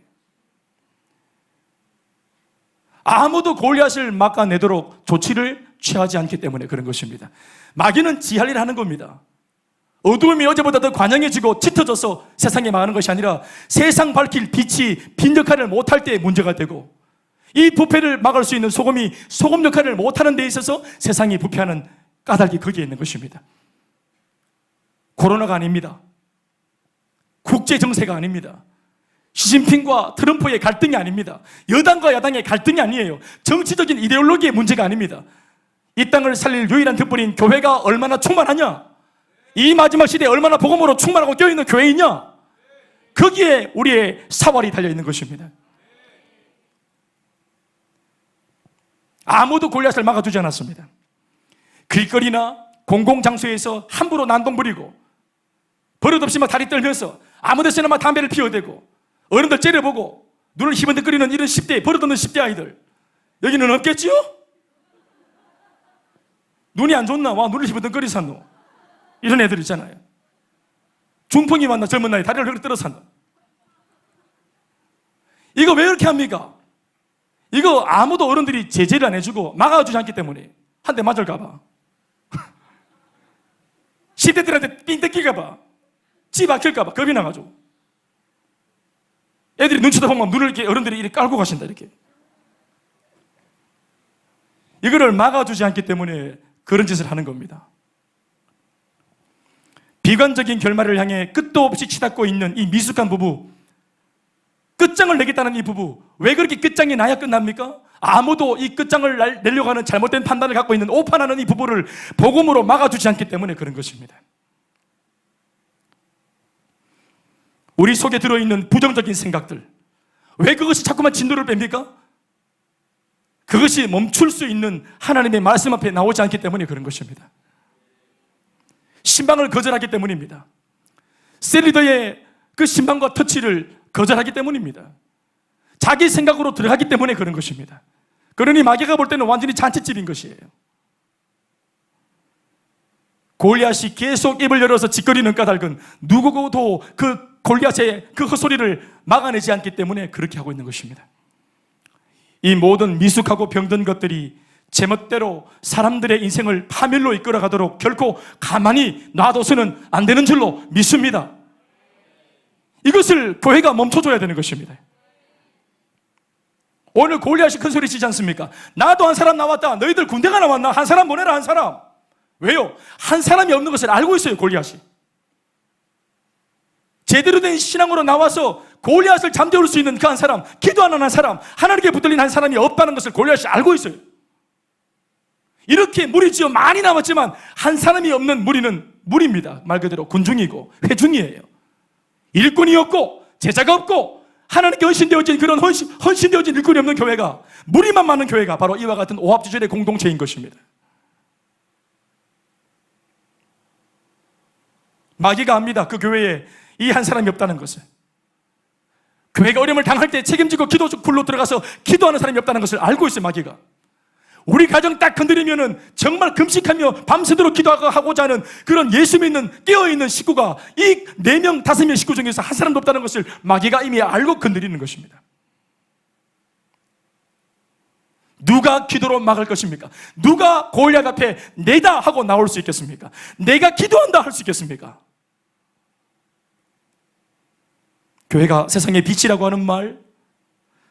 아무도 골리앗을 막아내도록 조치를 취하지 않기 때문에 그런 것입니다. 마귀는 지 할 일을 하는 겁니다. 어두움이 어제보다 더 관영해지고 짙어져서 세상에 망하는 것이 아니라 세상 밝힐 빛이 빛 역할을 못할 때 문제가 되고, 이 부패를 막을 수 있는 소금이 소금 역할을 못하는 데 있어서 세상이 부패하는 까닭이 거기에 있는 것입니다. 코로나가 아닙니다. 국제정세가 아닙니다. 시진핑과 트럼프의 갈등이 아닙니다. 여당과 야당의 갈등이 아니에요. 정치적인 이데올로기의 문제가 아닙니다. 이 땅을 살릴 유일한 덕분인 교회가 얼마나 충만하냐, 이 마지막 시대에 얼마나 복음으로 충만하고 껴있는 교회이냐, 거기에 우리의 사활이 달려있는 것입니다. 아무도 골리앗을 막아두지 않았습니다. 길거리나 공공장소에서 함부로 난동 부리고 버릇없이 막 다리 떨면서 아무 데서나 막 담배를 피워대고 어른들 째려보고 눈을 희번득거리는 이런 10대, 버릇없는 10대 아이들, 여기는 없겠지요? 눈이 안 좋나? 와, 눈을 희번득거리 산노. 이런 애들 있잖아요. 중풍이 왔나? 젊은 나이에 다리를 흐르 떨어 산다. 이거 왜 이렇게 합니까? 이거 아무도 어른들이 제재를 안 해주고 막아주지 않기 때문에. 한 대 맞을까봐, 10대들한테 삥 뜯길까봐, 찌 박힐까봐 겁이 나가지고 애들이 눈치다 보면 눈을 이렇게 어른들이 이렇게 깔고 가신다. 이렇게 이거를 막아주지 않기 때문에 그런 짓을 하는 겁니다. 비관적인 결말을 향해 끝도 없이 치닫고 있는 이 미숙한 부부, 끝장을 내겠다는 이 부부, 왜 그렇게 끝장이 나야 끝납니까? 아무도 이 끝장을 내려고 하는 잘못된 판단을 갖고 있는 오판하는 이 부부를 복음으로 막아주지 않기 때문에 그런 것입니다. 우리 속에 들어있는 부정적인 생각들, 왜 그것이 자꾸만 진도를 뺍니까? 그것이 멈출 수 있는 하나님의 말씀 앞에 나오지 않기 때문에 그런 것입니다. 신방을 거절하기 때문입니다. 셀리더의 그 신방과 터치를 거절하기 때문입니다. 자기 생각으로 들어가기 때문에 그런 것입니다. 그러니 마귀가 볼 때는 완전히 잔치집인 것이에요. 골리앗이 계속 입을 열어서 짓거리는 까닭은 누구도 그 골리앗의 그 헛소리를 막아내지 않기 때문에 그렇게 하고 있는 것입니다. 이 모든 미숙하고 병든 것들이 제멋대로 사람들의 인생을 파멸로 이끌어가도록 결코 가만히 놔둬서는 안 되는 줄로 믿습니다. 이것을 교회가 멈춰줘야 되는 것입니다. 오늘 골리앗이 큰 소리 치지 않습니까? 나도 한 사람 나왔다. 너희들 군대가 나왔나? 한 사람 보내라, 한 사람. 왜요? 한 사람이 없는 것을 알고 있어요, 골리앗이. 제대로 된 신앙으로 나와서 골리앗을 잠재울 수 있는 그 한 사람, 기도하는 한 사람, 하나님께 붙들린 한 사람이 없다는 것을 골리앗이 알고 있어요. 이렇게 무리지어 많이 남았지만 한 사람이 없는 무리는 무리입니다. 말 그대로 군중이고 회중이에요. 일꾼이 없고 제자가 없고 하나님께 헌신되어진 그런 헌신되어진 일꾼이 없는 교회가, 무리만 많은 교회가 바로 이와 같은 오합지졸의 공동체인 것입니다. 마귀가 압니다. 그 교회에 이 한 사람이 없다는 것을. 교회가 어려움을 당할 때 책임지고 기도 불로 들어가서 기도하는 사람이 없다는 것을 알고 있어요, 마귀가. 우리 가정 딱 건드리면은 정말 금식하며 밤새도록 기도하고자 하는 그런 예수 믿는 깨어있는 식구가 이 4명, 5명 식구 중에서 한 사람도 없다는 것을 마귀가 이미 알고 건드리는 것입니다. 누가 기도로 막을 것입니까? 누가 골리앗 앞에 내다 하고 나올 수 있겠습니까? 내가 기도한다 할 수 있겠습니까? 교회가 세상의 빛이라고 하는 말,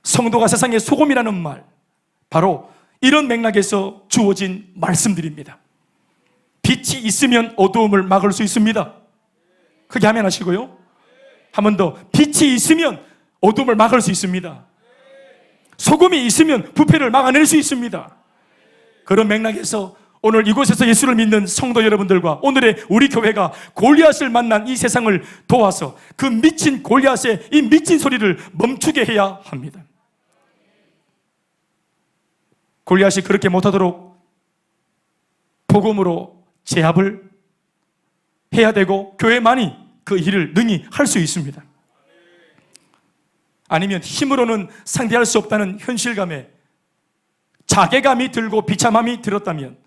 성도가 세상의 소금이라는 말, 바로 이런 맥락에서 주어진 말씀들입니다. 빛이 있으면 어두움을 막을 수 있습니다. 크게 아멘 하시고요. 한 번 더, 빛이 있으면 어두움을 막을 수 있습니다. 소금이 있으면 부패를 막아낼 수 있습니다. 그런 맥락에서 오늘 이곳에서 예수를 믿는 성도 여러분들과 오늘의 우리 교회가 골리앗을 만난 이 세상을 도와서 그 미친 골리앗의 이 미친 소리를 멈추게 해야 합니다. 골리앗이 그렇게 못하도록 복음으로 제압을 해야 되고 교회만이 그 일을 능히 할 수 있습니다. 아니면 힘으로는 상대할 수 없다는 현실감에 자괴감이 들고 비참함이 들었다면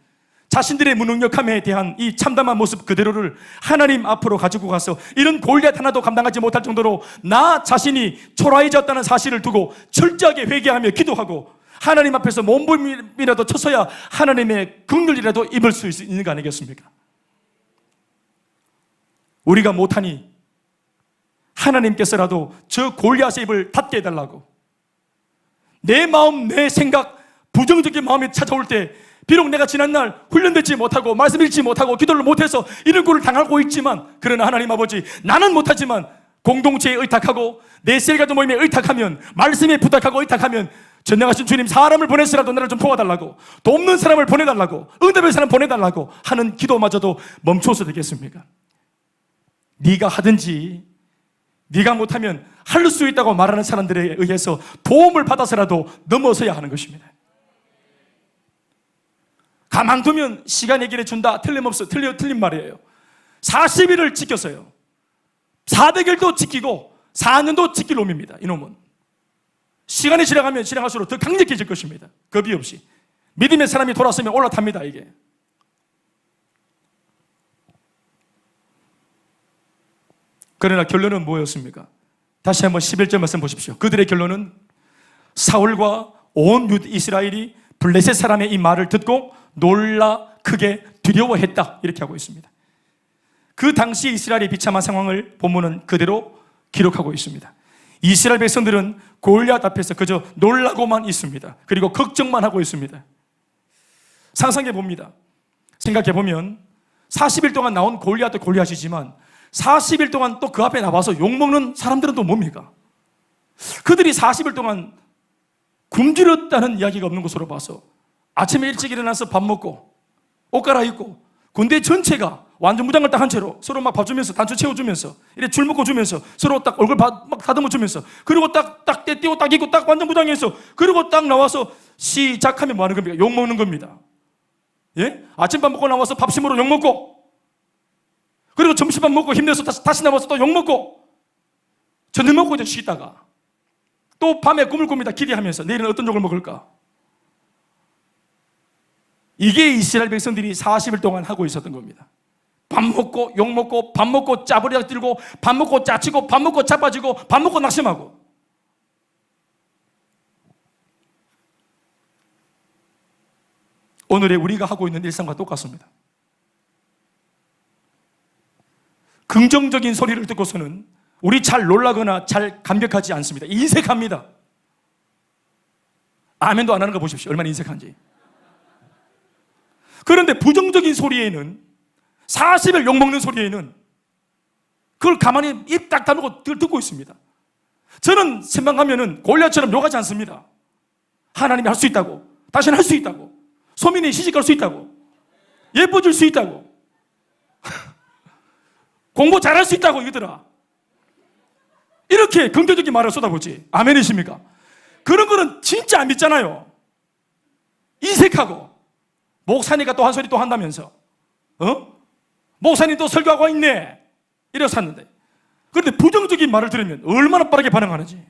자신들의 무능력함에 대한 이 참담한 모습 그대로를 하나님 앞으로 가지고 가서 이런 골리앗 하나도 감당하지 못할 정도로 나 자신이 초라해졌다는 사실을 두고 철저하게 회개하며 기도하고 하나님 앞에서 몸부림이라도 쳐서야 하나님의 긍휼이라도 입을 수 있는 거 아니겠습니까? 우리가 못하니 하나님께서라도 저 골리앗의 입을 닫게 해달라고, 내 마음, 내 생각, 부정적인 마음이 찾아올 때 비록 내가 지난날 훈련되지 못하고 말씀 읽지 못하고 기도를 못해서 이런 꼴을 당하고 있지만, 그러나 하나님 아버지, 나는 못하지만 공동체에 의탁하고 내 셀가족 모임에 의탁하면, 말씀에 부탁하고 의탁하면 전능하신 주님, 사람을 보내서라도 나를 좀 도와달라고, 돕는 사람을 보내달라고, 응답의 사람 보내달라고 하는 기도마저도 멈춰서 되겠습니까? 네가 하든지 네가 못하면 할 수 있다고 말하는 사람들에 의해서 도움을 받아서라도 넘어서야 하는 것입니다. 가만두면 시간 얘기를 준다, 틀림없어. 틀린 말이에요. 40일을 지켰어요. 400일도 지키고 4년도 지킬 놈입니다. 이놈은 시간이 지나가면 지나갈수록 더 강력해질 것입니다. 겁이 없이 믿음의 사람이 돌아서면 올라탑니다. 이게 그러나 결론은 뭐였습니까? 다시 한번 11절 말씀 보십시오. 그들의 결론은 사울과 온 유다 이스라엘이 블레셋 사람의 이 말을 듣고 놀라 크게 두려워했다, 이렇게 하고 있습니다. 그 당시 이스라엘의 비참한 상황을 본문은 그대로 기록하고 있습니다. 이스라엘 백성들은 골리앗 앞에서 그저 놀라고만 있습니다. 그리고 걱정만 하고 있습니다. 상상해 봅니다. 생각해 보면 40일 동안 나온 골리앗도 골리앗이지만 40일 동안 또 그 앞에 나와서 욕먹는 사람들은 또 뭡니까? 그들이 40일 동안 굶주렸다는 이야기가 없는 것으로 봐서 아침에 일찍 일어나서 밥 먹고 옷 갈아입고 군대 전체가 완전 무장을 딱 한 채로 서로 막 봐주면서 단추 채워주면서 이렇게 줄 묶어 주면서 서로 딱 얼굴 막 다듬어 주면서, 그리고 딱 떼띄고 딱 입고 딱 완전 무장해서, 그리고 딱 나와서 시작하면 뭐 하는 겁니까? 욕 먹는 겁니다. 예? 아침밥 먹고 나와서 밥심으로 욕 먹고, 그리고 점심밥 먹고 힘내서 다시 나와서 또 욕 먹고, 저녁 먹고 이제 쉬다가 또 밤에 꿈을 꿉니다. 기대하면서 내일은 어떤 욕을 먹을까? 이게 이스라엘 백성들이 40일 동안 하고 있었던 겁니다. 밥 먹고 욕 먹고 밥 먹고 짜부리락 들고 밥 먹고 짜치고 밥 먹고 자빠지고 밥 먹고 낙심하고. 오늘의 우리가 하고 있는 일상과 똑같습니다. 긍정적인 소리를 듣고서는 우리 잘 놀라거나 잘 감격하지 않습니다. 인색합니다. 아멘도 안 하는 거 보십시오. 얼마나 인색한지. 그런데 부정적인 소리에는, 40일 욕먹는 소리에는 그걸 가만히 입 딱 다물고 듣고 있습니다. 저는 생방하면은 골리앗처럼 욕하지 않습니다. 하나님이 할 수 있다고, 당신은 할 수 있다고, 소민이 시집갈 수 있다고, 예뻐질 수 있다고, 공부 잘할 수 있다고, 이거더라. 이렇게 긍정적인 말을 쏟아보지. 아멘이십니까? 그런 거는 진짜 안 믿잖아요. 인색하고, 목사니까 또 한 소리 또 한다면서, 목사님 또 설교하고 있네, 이래서 샀는데, 그런데 부정적인 말을 들으면 얼마나 빠르게 반응하는지.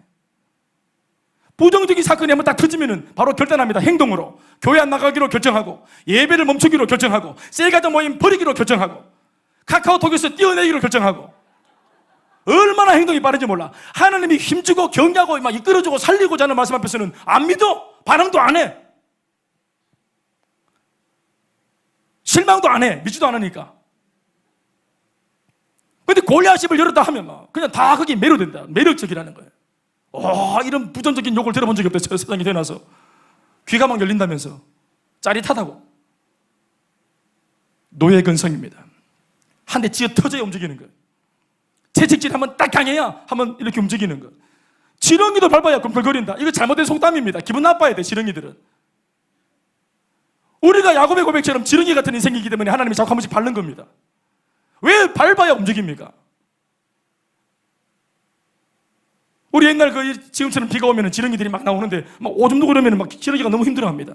부정적인 사건이 한번 딱 터지면은 바로 결단합니다. 행동으로. 교회 안 나가기로 결정하고, 예배를 멈추기로 결정하고, 셀가정 모임 버리기로 결정하고, 카카오톡에서 띄어내기로 결정하고. 얼마나 행동이 빠른지 몰라. 하나님이 힘주고 격려하고 막 이끌어주고 살리고자 하는 말씀 앞에서는 안 믿어. 반응도 안 해. 실망도 안 해. 믿지도 않으니까. 근데 골리앗집을 열었다 하면 막 그냥 다 거기 매료된다. 매력적이라는 거예요. 이런 부정적인 욕을 들어본 적이 없대. 세상에 태어나서. 귀가 막 열린다면서. 짜릿하다고. 노예근성입니다. 한 대 찌어 터져야 움직이는 거예요. 채찍질 한번 딱 당해야 한번 이렇게 움직이는 거. 지렁이도 밟아야 꿈틀거린다. 이거 잘못된 속담입니다. 기분 나빠야 돼, 지렁이들은. 우리가 야곱의 고백처럼 지렁이 같은 인생이기 때문에 하나님이 자꾸 한 번씩 밟는 겁니다. 왜 밟아야 움직입니까? 우리 옛날 지금처럼 비가 오면 지렁이들이 막 나오는데 막 오줌 누고 그러면 막 지렁이가 너무 힘들어합니다.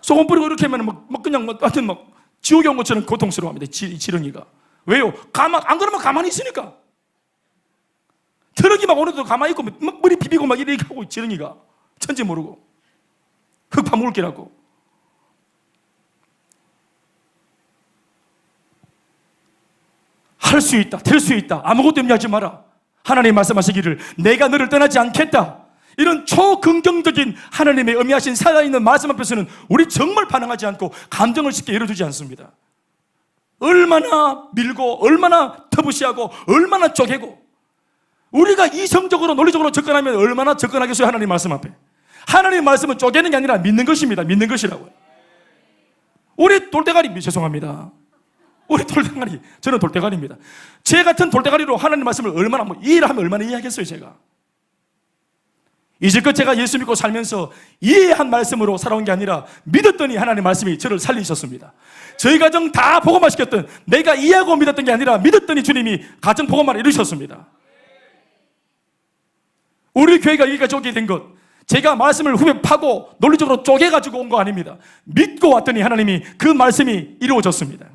소금 뿌리고 이렇게 하면 막 그냥 하여튼 막 지옥에 온 것처럼 고통스러워합니다. 지렁이가. 왜요? 안 그러면 가만히 있으니까. 트럭이 막 오는데도 가만히 있고 막 머리 비비고 막 이렇게 하고 지렁이가. 천지 모르고. 흙 파먹을 게라고. 할 수 있다. 될 수 있다. 아무것도 염려하지 마라. 하나님 말씀하시기를 내가 너를 떠나지 않겠다. 이런 초긍정적인 하나님의 의미하신 살아있는 말씀 앞에서는 우리 정말 반응하지 않고 감정을 쉽게 열어주지 않습니다. 얼마나 밀고 얼마나 터부시하고 얼마나 쪼개고 우리가 이성적으로 논리적으로 접근하면 얼마나 접근하겠어요. 하나님 말씀 앞에. 하나님 말씀은 쪼개는 게 아니라 믿는 것입니다. 믿는 것이라고요. 우리 돌대가리 죄송합니다. 우리 돌대가리 저는 돌대가리입니다. 제 같은 돌대가리로 하나님 말씀을 얼마나 이해를 하면 얼마나 이해하겠어요. 제가 이제껏 제가 예수 믿고 살면서 이해한 말씀으로 살아온 게 아니라 믿었더니 하나님 말씀이 저를 살리셨습니다. 저희 가정 다 복음화 시켰던 내가 이해하고 믿었던 게 아니라 믿었더니 주님이 가정 복음화를 이루셨습니다. 우리 교회가 여기까지 오게 된 것 제가 말씀을 후벼 파고 논리적으로 쪼개가지고 온 거 아닙니다. 믿고 왔더니 하나님이 그 말씀이 이루어졌습니다.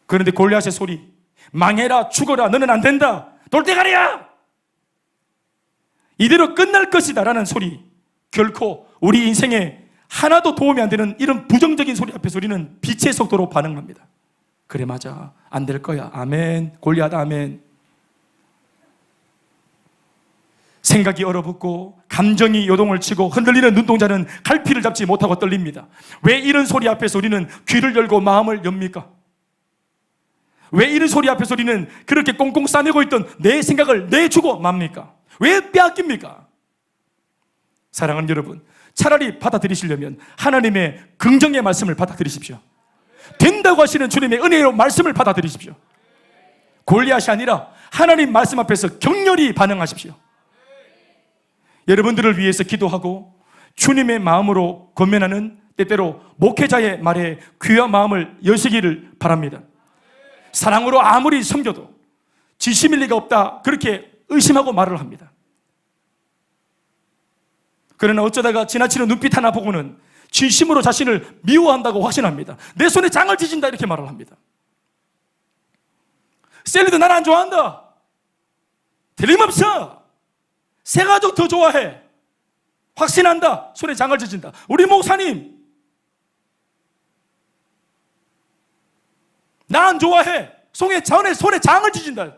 그런데 골리앗의 소리 망해라 죽어라 너는 안 된다 돌대가리야 이대로 끝날 것이다 라는 소리 결코 우리 인생에 하나도 도움이 안 되는 이런 부정적인 소리 앞에서 우리는 빛의 속도로 반응합니다. 그래 맞아 안 될 거야 아멘 골리앗 아멘. 생각이 얼어붙고 감정이 요동을 치고 흔들리는 눈동자는 갈피를 잡지 못하고 떨립니다. 왜 이런 소리 앞에서 우리는 귀를 열고 마음을 엽니까? 왜 이런 소리 앞에서 우리는 그렇게 꽁꽁 싸매고 있던 내 생각을 내주고 맙니까? 왜 빼앗깁니까? 사랑하는 여러분, 차라리 받아들이시려면 하나님의 긍정의 말씀을 받아들이십시오. 된다고 하시는 주님의 은혜로 말씀을 받아들이십시오. 골리앗이 아니라 하나님 말씀 앞에서 격렬히 반응하십시오. 여러분들을 위해서 기도하고 주님의 마음으로 권면하는 때때로 목회자의 말에 귀와 마음을 여시기를 바랍니다. 사랑으로 아무리 섬겨도 진심일 리가 없다 그렇게 의심하고 말을 합니다. 그러나 어쩌다가 지나치는 눈빛 하나 보고는 진심으로 자신을 미워한다고 확신합니다. 내 손에 장을 지진다 이렇게 말을 합니다. 셀리도 나는 안 좋아한다. 틀림없어. 새 가족 더 좋아해. 확신한다. 손에 장을 지진다. 우리 목사님 나 안 좋아해. 손에 장을 지진다.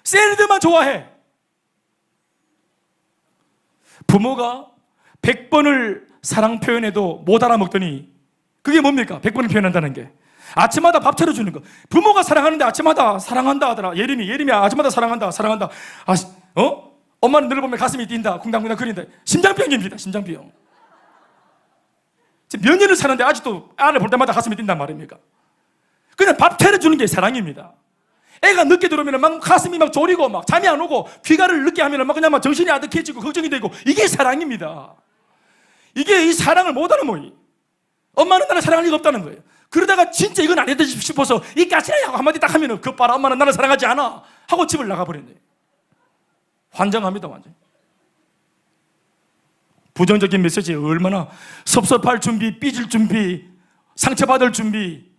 셀리드만 좋아해. 부모가 100번을 사랑 표현해도 못 알아먹더니 그게 뭡니까? 100번을 표현한다는 게 아침마다 밥 차려주는 거. 부모가 사랑하는데 아침마다 사랑한다 하더라. 예림이 아침마다 사랑한다. 엄마는 늘 보면 가슴이 뛴다. 쿵당쿵당 거린다. 심장병입니다. 심장병. 몇 년을 사는데 아직도 아를 볼 때마다 가슴이 뛴단 말입니까? 그냥 밥 차려주는 게 사랑입니다. 애가 늦게 들어오면 막 가슴이 막 졸이고 막 잠이 안 오고 귀가를 늦게 하면 막 그냥 막 정신이 아득해지고 걱정이 되고 이게 사랑입니다. 이게 이 사랑을 못하는 모임. 엄마는 나를 사랑할 리가 없다는 거예요. 그러다가 진짜 이건 아니다 싶어서 이 까치라이 하고 한마디 딱 하면은 그 봐라 엄마는 나를 사랑하지 않아 하고 집을 나가버렸네. 환장합니다 완전. 부정적인 메시지에 얼마나 섭섭할 준비, 삐질 준비, 상처받을 준비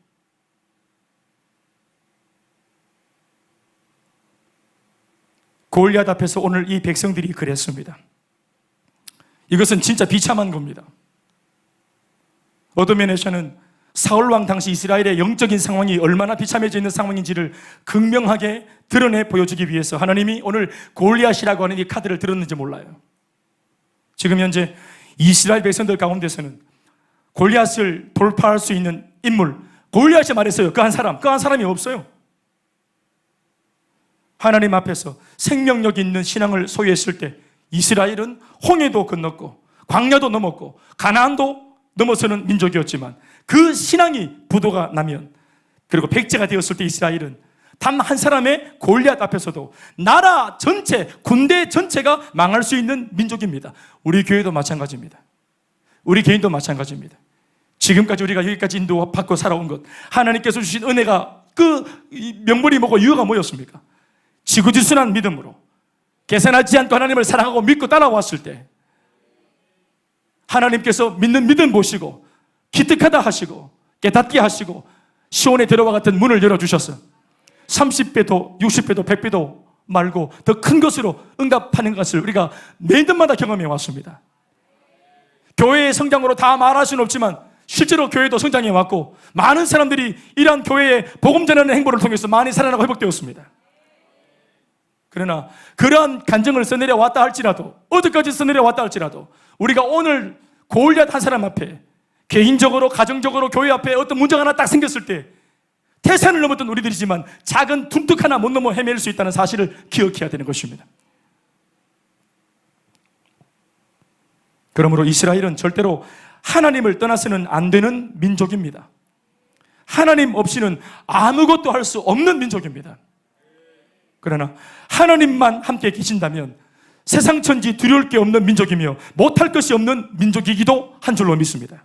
골리앗 앞에서 오늘 이 백성들이 그랬습니다. 이것은 진짜 비참한 겁니다. 어떤 면에서는 사울왕 당시 이스라엘의 영적인 상황이 얼마나 비참해져 있는 상황인지를 극명하게 드러내 보여주기 위해서 하나님이 오늘 골리앗이라고 하는 이 카드를 들었는지 몰라요. 지금 현재 이스라엘 백성들 가운데서는 골리앗을 돌파할 수 있는 인물, 골리앗이 말했어요. 그 한 사람이 없어요. 하나님 앞에서 생명력 있는 신앙을 소유했을 때 이스라엘은 홍해도 건넜고 광야도 넘었고 가나안도 넘어서는 민족이었지만 그 신앙이 부도가 나면, 그리고 백제가 되었을 때 이스라엘은 단 한 사람의 골리앗 앞에서도 나라 전체, 군대 전체가 망할 수 있는 민족입니다. 우리 교회도 마찬가지입니다. 우리 개인도 마찬가지입니다. 지금까지 우리가 여기까지 인도받고 살아온 것, 하나님께서 주신 은혜가 그 명분이 뭐고 이유가 뭐였습니까? 지구지순한 믿음으로 계산하지 않고 하나님을 사랑하고 믿고 따라왔을 때 하나님께서 믿는 믿음 보시고 기특하다 하시고 깨닫게 하시고 시온의 들어와 같은 문을 열어주셔서 30배도 60배도 100배도 말고 더 큰 것으로 응답하는 것을 우리가 매년마다 경험해 왔습니다. 교회의 성장으로 다 말할 수는 없지만 실제로 교회도 성장해 왔고 많은 사람들이 이러한 교회의 복음 전하는 행보를 통해서 많이 살아나고 회복되었습니다. 그러나 그러한 간증을 써내려 왔다 할지라도, 어디까지 써내려 왔다 할지라도 우리가 오늘 골리앗 한 사람 앞에, 개인적으로 가정적으로 교회 앞에 어떤 문제가 하나 딱 생겼을 때 태산을 넘었던 우리들이지만 작은 둠뚝 하나 못 넘어 헤맬 수 있다는 사실을 기억해야 되는 것입니다. 그러므로 이스라엘은 절대로 하나님을 떠나서는 안 되는 민족입니다. 하나님 없이는 아무것도 할 수 없는 민족입니다. 그러나 하나님만 함께 계신다면 세상 천지 두려울 게 없는 민족이며 못할 것이 없는 민족이기도 한 줄로 믿습니다.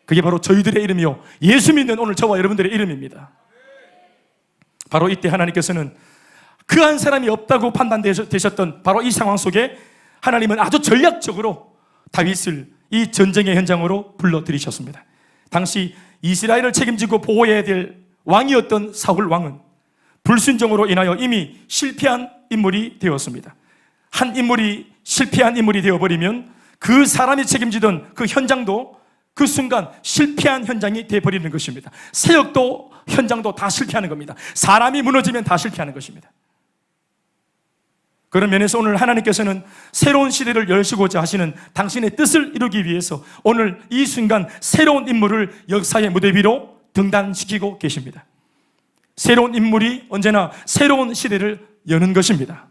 그게 바로 저희들의 이름이요, 예수 믿는 오늘 저와 여러분들의 이름입니다. 바로 이때 하나님께서는 그 한 사람이 없다고 판단되셨던 바로 이 상황 속에 하나님은 아주 전략적으로 다윗을 이 전쟁의 현장으로 불러들이셨습니다. 당시 이스라엘을 책임지고 보호해야 될 왕이었던 사울 왕은 불순종으로 인하여 이미 실패한 인물이 되었습니다. 한 인물이 실패한 인물이 되어버리면 그 사람이 책임지던 그 현장도 그 순간 실패한 현장이 되어버리는 것입니다. 세력도 현장도 다 실패하는 겁니다. 사람이 무너지면 다 실패하는 것입니다. 그런 면에서 오늘 하나님께서는 새로운 시대를 열시고자 하시는 당신의 뜻을 이루기 위해서 오늘 이 순간 새로운 인물을 역사의 무대 위로 등단시키고 계십니다. 새로운 인물이 언제나 새로운 시대를 여는 것입니다.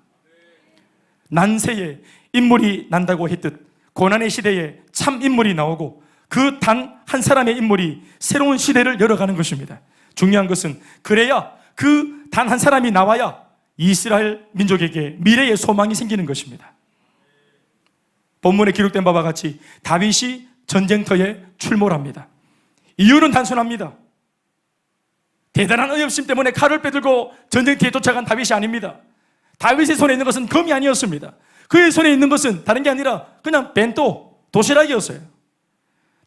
난세에 인물이 난다고 했듯 고난의 시대에 참 인물이 나오고 그 단 한 사람의 인물이 새로운 시대를 열어가는 것입니다. 중요한 것은 그래야 그 단 한 사람이 나와야 이스라엘 민족에게 미래의 소망이 생기는 것입니다. 본문에 기록된 바와 같이 다윗이 전쟁터에 출몰 합니다. 이유는 단순합니다. 대단한 의협심 때문에 칼을 빼들고 전쟁터에 쫓아간 다윗이 아닙니다. 다윗의 손에 있는 것은 검이 아니었습니다. 그의 손에 있는 것은 다른 게 아니라 그냥 벤또, 도시락이었어요.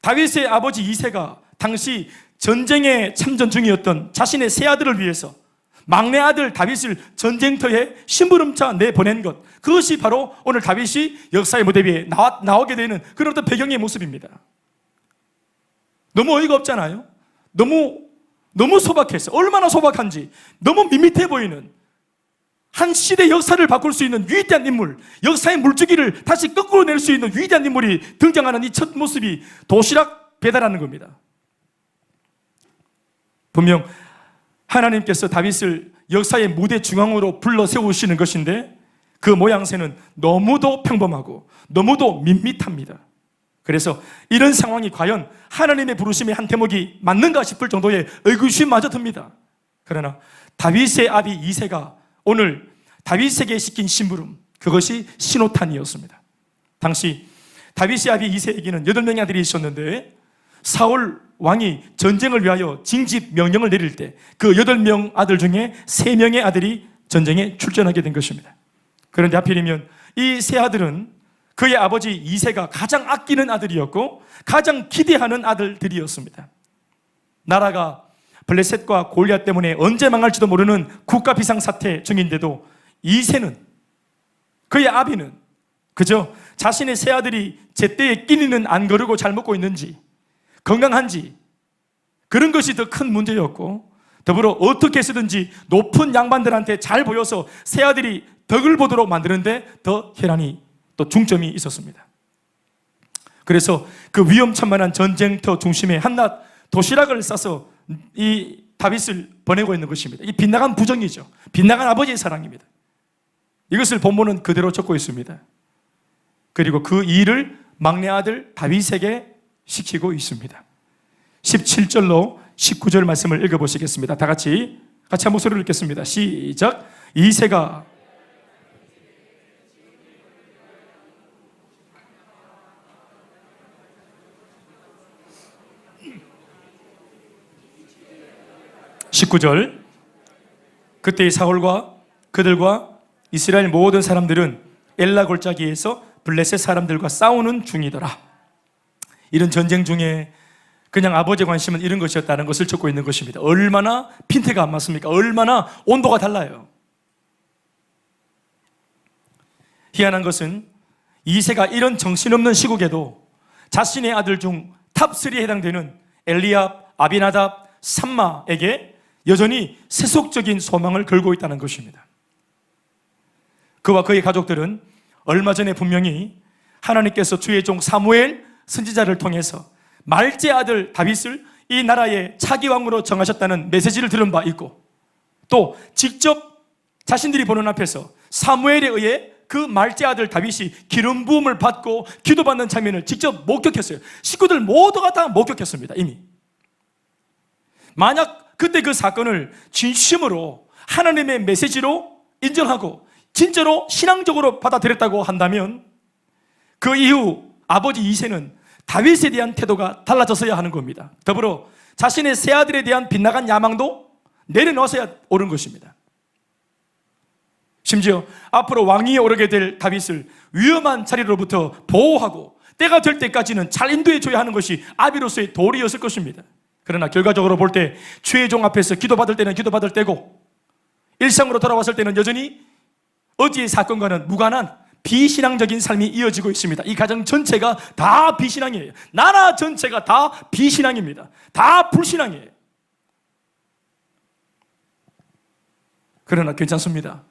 다윗의 아버지 이새가 당시 전쟁에 참전 중이었던 자신의 세 아들을 위해서 막내 아들 다윗을 전쟁터에 심부름차 내보낸 것, 그것이 바로 오늘 다윗이 역사의 무대 위에 나오게 되는 그런 어떤 배경의 모습입니다. 너무 어이가 없잖아요. 너무 소박해서, 얼마나 소박한지, 너무 밋밋해 보이는 한 시대 역사를 바꿀 수 있는 위대한 인물, 역사의 물줄기를 다시 거꾸로 낼 수 있는 위대한 인물이 등장하는 이 첫 모습이 도시락 배달하는 겁니다. 분명 하나님께서 다윗을 역사의 무대 중앙으로 불러 세우시는 것인데 그 모양새는 너무도 평범하고 너무도 밋밋합니다. 그래서 이런 상황이 과연 하나님의 부르심의 한 대목이 맞는가 싶을 정도의 의구심마저 듭니다. 그러나 다윗의 아비 이새가 오늘 다윗에게 시킨 심부름, 그것이 신호탄이었습니다. 당시 다윗의 아비 이새에게는 8명의 아들이 있었는데 사울 왕이 전쟁을 위하여 징집 명령을 내릴 때 그 8명 아들 중에 3명의 아들이 전쟁에 출전하게 된 것입니다. 그런데 하필이면 이 세 아들은 그의 아버지 이새가 가장 아끼는 아들이었고 가장 기대하는 아들들이었습니다. 나라가 블레셋과 골리앗 때문에 언제 망할지도 모르는 국가 비상사태 중인데도 이새는 그의 아비는 그저 자신의 세 아들이 제때에 끼니는 안 거르고 잘 먹고 있는지, 건강한지, 그런 것이 더 큰 문제였고, 더불어 어떻게 해서든지 높은 양반들한테 잘 보여서 세 아들이 덕을 보도록 만드는데 더 혈안이 또 중점이 있었습니다. 그래서 그 위험천만한 전쟁터 중심에 한낱 도시락을 싸서 이 다윗을 보내고 있는 것입니다. 이 빗나간 부정이죠. 빗나간 아버지의 사랑입니다. 이것을 본문은 그대로 적고 있습니다. 그리고 그 일을 막내 아들 다윗에게 시키고 있습니다. 17절로 19절 말씀을 읽어보시겠습니다. 다 같이 한 목소리로 읽겠습니다. 시작. 이새가 (19절) 그때 사울과 그들과 이스라엘 모든 사람들은 엘라 골짜기에서 블레셋 사람들과 싸우는 중이더라. 이런 전쟁 중에 그냥 아버지의 관심은 이런 것이었다는 것을 적고 있는 것입니다. 얼마나 핀트가 안 맞습니까? 얼마나 온도가 달라요. 희한한 것은 이새가 이런 정신없는 시국에도 자신의 아들 중 탑3에 해당되는 엘리압, 아비나답, 삼마에게 여전히 세속적인 소망을 걸고 있다는 것입니다. 그와 그의 가족들은 얼마 전에 분명히 하나님께서 주의 종 사무엘 선지자를 통해서 말제 아들 다윗을 이 나라의 차기 왕으로 정하셨다는 메시지를 들은 바 있고, 또 직접 자신들이 보는 앞에서 사무엘에 의해 그 말제 아들 다윗이 기름 부음을 받고 기도받는 장면을 직접 목격했어요. 식구들 모두가 다 목격했습니다. 이미. 만약 그때 그 사건을 진심으로 하나님의 메시지로 인정하고 진짜로 신앙적으로 받아들였다고 한다면 그 이후 아버지 이새는 다윗에 대한 태도가 달라졌어야 하는 겁니다. 더불어 자신의 세 아들에 대한 빗나간 야망도 내려놓았어야 옳은 것입니다. 심지어 앞으로 왕위에 오르게 될 다윗을 위험한 자리로부터 보호하고 때가 될 때까지는 잘 인도해 줘야 하는 것이 아비로서의 도리였을 것입니다. 그러나 결과적으로 볼 때 주의 종 앞에서 기도받을 때는 기도받을 때고 일상으로 돌아왔을 때는 여전히 어제의 사건과는 무관한 비신앙적인 삶이 이어지고 있습니다. 이 가정 전체가 다 비신앙이에요. 나라 전체가 다 비신앙입니다. 다 불신앙이에요. 그러나 괜찮습니다.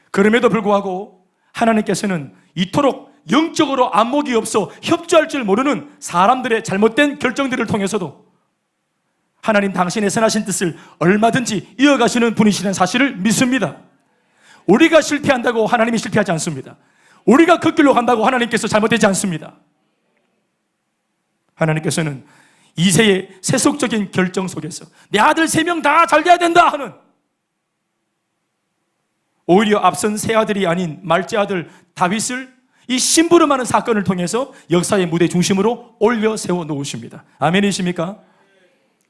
그럼에도 불구하고 하나님께서는 이토록 영적으로 안목이 없어 협조할 줄 모르는 사람들의 잘못된 결정들을 통해서도 하나님 당신의 선하신 뜻을 얼마든지 이어가시는 분이시라는 사실을 믿습니다. 우리가 실패한다고 하나님이 실패하지 않습니다. 우리가 그 길로 간다고 하나님께서 잘못되지 않습니다. 하나님께서는 이새의 세속적인 결정 속에서 내 아들 3명 다 잘 돼야 된다 하는, 오히려 앞선 세 아들이 아닌 말째 아들 다윗을 이 심부름하는 사건을 통해서 역사의 무대 중심으로 올려 세워 놓으십니다. 아멘이십니까?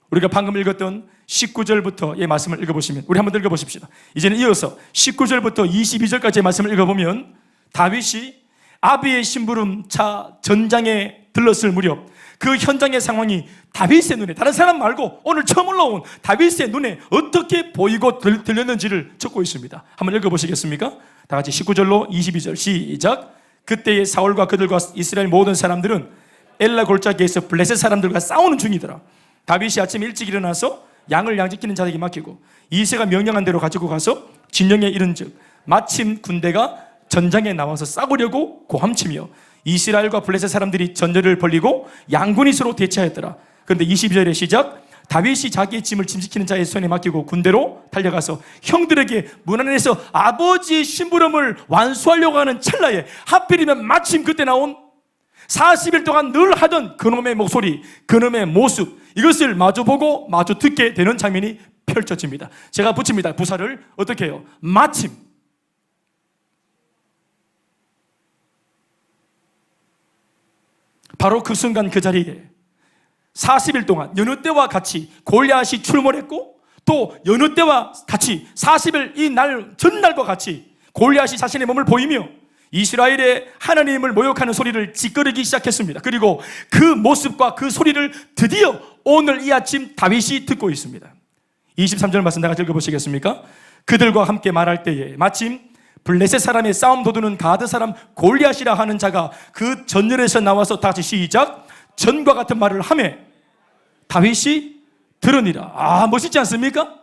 우리가 방금 읽었던 19절부터의 말씀을 읽어보시면, 우리 한번 읽어보십시다. 이제는 이어서 19절부터 22절까지의 말씀을 읽어보면 다윗이 아비의 심부름차 전장에 들렀을 무렵 그 현장의 상황이 다윗의 눈에, 다른 사람 말고 오늘 처음 올라온 다윗의 눈에 어떻게 보이고 들렸는지를 적고 있습니다. 한번 읽어보시겠습니까? 다 같이 19절로 22절 시작. 그때의 사울과 그들과 이스라엘 모든 사람들은 엘라 골짜기에서 블레셋 사람들과 싸우는 중이더라. 다윗이 아침 일찍 일어나서 양을 양지키는 자에게 맡기고 이새가 명령한 대로 가지고 가서 진영에 이른즉 마침 군대가 전장에 나와서 싸우려고 고함치며 이스라엘과 블레셋 사람들이 전열을 벌리고 양군이 서로 대치하였더라. 그런데 22절의 시작. 다윗이 자기의 짐을 짐지키는 자의 손에 맡기고 군대로 달려가서 형들에게 문 안에서 아버지의 심부름을 완수하려고 하는 찰나에 하필이면 마침 그때 나온 40일 동안 늘 하던 그놈의 목소리, 그놈의 모습, 이것을 마주보고 마주 듣게 되는 장면이 펼쳐집니다. 제가 붙입니다. 부사를 어떻게 해요? 마침. 바로 그 순간 그 자리에 40일 동안 여느 때와 같이 골리앗이 출몰했고, 또 여느 때와 같이 40일 이 날 전날과 같이 골리앗이 자신의 몸을 보이며 이스라엘의 하나님을 모욕하는 소리를 찌꺼르기 시작했습니다. 그리고 그 모습과 그 소리를 드디어 오늘 이 아침 다윗이 듣고 있습니다. 23절 말씀 다 같이 읽어보시겠습니까? 그들과 함께 말할 때에 마침 블레셋 사람의 싸움 도두는 가드 사람 골리앗이라 하는 자가 그 전열에서 나와서 다시 시작. 전과 같은 말을 하매 다윗이 들으니라. 아, 멋있지 않습니까?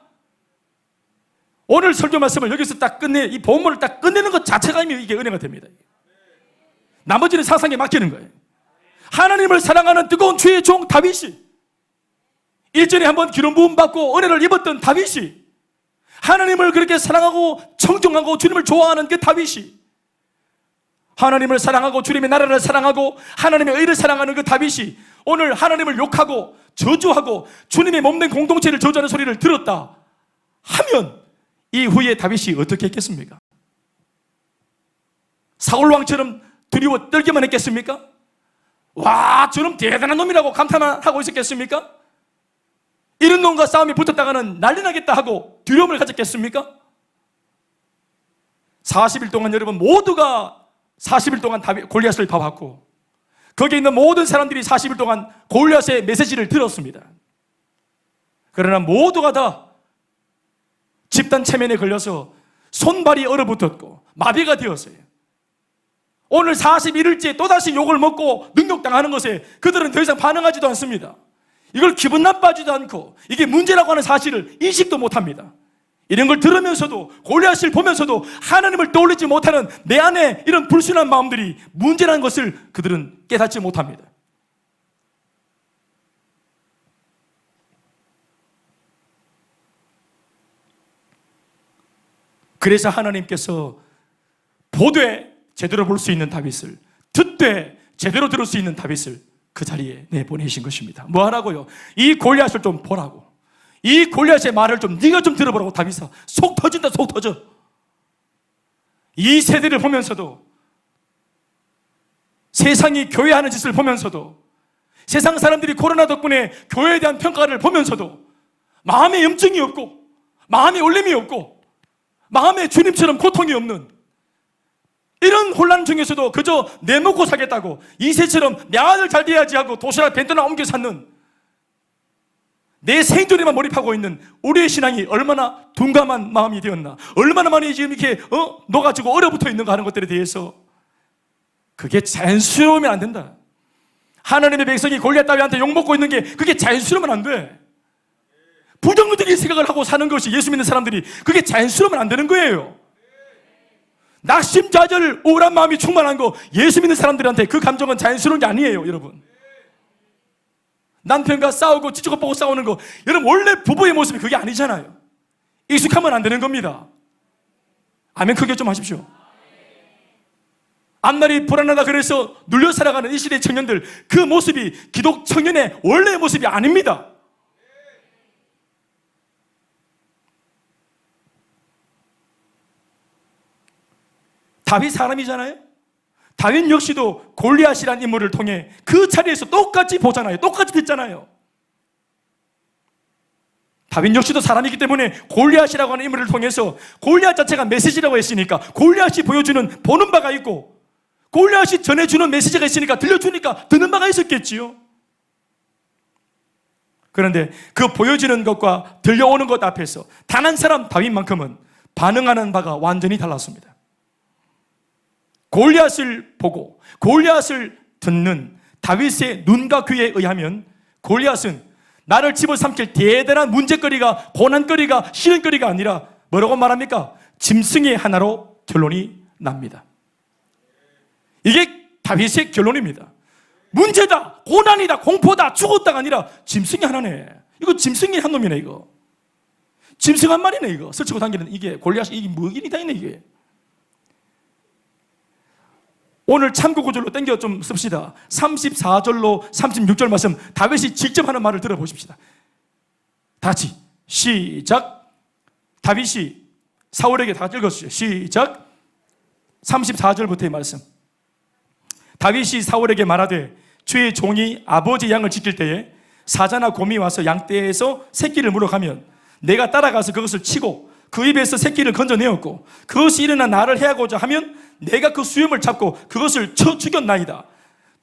오늘 설교 말씀을 여기서 딱 이 본문을 딱 끝내는 것 자체가 이게 은혜가 됩니다. 나머지는 상상에 맡기는 거예요. 하나님을 사랑하는 뜨거운 주의 종 다윗이, 일전에 한번 기름 부음 받고 은혜를 입었던 다윗이, 하나님을 그렇게 사랑하고 청정하고 주님을 좋아하는 그 다윗이, 하나님을 사랑하고 주님의 나라를 사랑하고 하나님의 의를 사랑하는 그 다윗이 오늘 하나님을 욕하고 저주하고 주님의 몸된 공동체를 저주하는 소리를 들었다 하면 이후에 다윗이 어떻게 했겠습니까? 사울왕처럼 두려워 떨기만 했겠습니까? 와, 저놈 대단한 놈이라고 감탄하고 있었겠습니까? 이런 놈과 싸움이 붙었다가는 난리 나겠다 하고 두려움을 가졌겠습니까? 40일 동안 여러분 모두가 40일 동안 골리앗을 봐왔고 거기에 있는 모든 사람들이 40일 동안 골리앗의 메시지를 들었습니다. 그러나 모두가 다 집단 체면에 걸려서 손발이 얼어붙었고 마비가 되었어요. 오늘 41일째 또다시 욕을 먹고 능욕당하는 것에 그들은 더 이상 반응하지도 않습니다. 이걸 기분 나빠지도 않고 이게 문제라고 하는 사실을 인식도 못합니다. 이런 걸 들으면서도 골리앗을 보면서도 하나님을 떠올리지 못하는 내 안에 이런 불순한 마음들이 문제라는 것을 그들은 깨닫지 못합니다. 그래서 하나님께서 보되 제대로 볼 수 있는 다윗을, 듣되 제대로 들을 수 있는 다윗을 그 자리에 내보내신 것입니다. 뭐 하라고요? 이 골리앗을 좀 보라고. 이 골리앗의 말을 좀 네가 좀 들어보라고. 다윗아, 속 터진다, 속 터져. 이 세대를 보면서도, 세상이 교회하는 짓을 보면서도, 세상 사람들이 코로나 덕분에 교회에 대한 평가를 보면서도 마음에 염증이 없고 마음에 울림이 없고 마음에 주님처럼 고통이 없는 이런 혼란 중에서도 그저 내 먹고 살겠다고 이새처럼 내 아들 잘 돼야지 하고 도시락 벤트나 옮겨 샀는, 내 생존에만 몰입하고 있는 우리의 신앙이 얼마나 둔감한 마음이 되었나, 얼마나 많이 지금 이렇게 녹아지고 얼어붙어 있는가 하는 것들에 대해서 그게 자연스러우면 안 된다. 하나님의 백성이 골리앗 따위한테 욕먹고 있는 게 그게 자연스러우면 안 돼. 부정적인 생각을 하고 사는 것이 예수 믿는 사람들이 그게 자연스러우면 안 되는 거예요. 낙심좌절 우울한 마음이 충만한 거 예수 믿는 사람들한테 그 감정은 자연스러운 게 아니에요. 여러분, 남편과 싸우고 지지고 보고 싸우는 거, 여러분 원래 부부의 모습이 그게 아니잖아요. 익숙하면 안 되는 겁니다. 아멘 크게 좀 하십시오. 앞날이 불안하다 그래서 눌려 살아가는 이 시대의 청년들, 그 모습이 기독 청년의 원래의 모습이 아닙니다. 다윗 사람이잖아요. 다윗 역시도 골리앗이라는 인물을 통해 그 자리에서 똑같이 보잖아요. 똑같이 듣잖아요. 다윗 역시도 사람이기 때문에 골리앗이라고 하는 인물을 통해서, 골리앗 자체가 메시지라고 했으니까 골리앗이 보여주는 보는 바가 있고 골리앗이 전해주는 메시지가 있으니까 들려주니까 듣는 바가 있었겠지요. 그런데 그 보여지는 것과 들려오는 것 앞에서 단 한 사람 다윗만큼은 반응하는 바가 완전히 달랐습니다. 골리앗을 보고 골리앗을 듣는 다윗의 눈과 귀에 의하면 골리앗은 나를 집어삼킬 대단한 문제거리가, 고난거리가, 시련거리가 아니라 뭐라고 말합니까? 짐승의 하나로 결론이 납니다. 이게 다윗의 결론입니다. 문제다, 고난이다, 공포다, 죽었다가 아니라 짐승이 하나네. 이거 짐승이 한 놈이네. 이거 짐승 한 마리네. 이거 설치고 당기는 이게 골리앗이, 이게 뭐 일이 다 있네. 이게 오늘 참고구절로 땡겨 좀 씁시다. 34절로 36절 말씀, 다윗이 직접 하는 말을 들어보십시다. 다 같이 시작. 다윗이 사울에게 다 읽어주세요. 시작. 34절부터의 말씀. 다윗이 사울에게 말하되 주의 종이 아버지 양을 지킬 때에 사자나 곰이 와서 양떼에서 새끼를 물어가면 내가 따라가서 그것을 치고 그 입에서 새끼를 건져내었고 그것이 일어나 나를 해하고자 하면 내가 그 수염을 잡고 그것을 쳐 죽였나이다.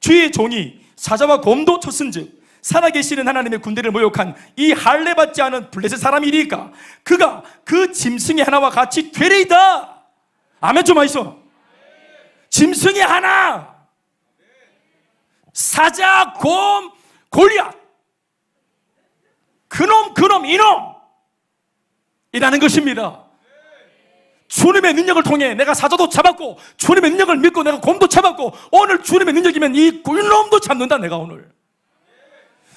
주의 종이 사자와 곰도 쳤은즉 살아계시는 하나님의 군대를 모욕한 이 할례받지 않은 블레셋 사람이리까 그가 그 짐승의 하나와 같이 되리이다 아멘 좀 하이소. 짐승이 하나, 사자, 곰, 골리앗, 그놈 이라는 것입니다. 주님의 능력을 통해 내가 사자도 잡았고, 주님의 능력을 믿고 내가 곰도 잡았고, 오늘 주님의 능력이면 이 굴놈도 잡는다. 내가 오늘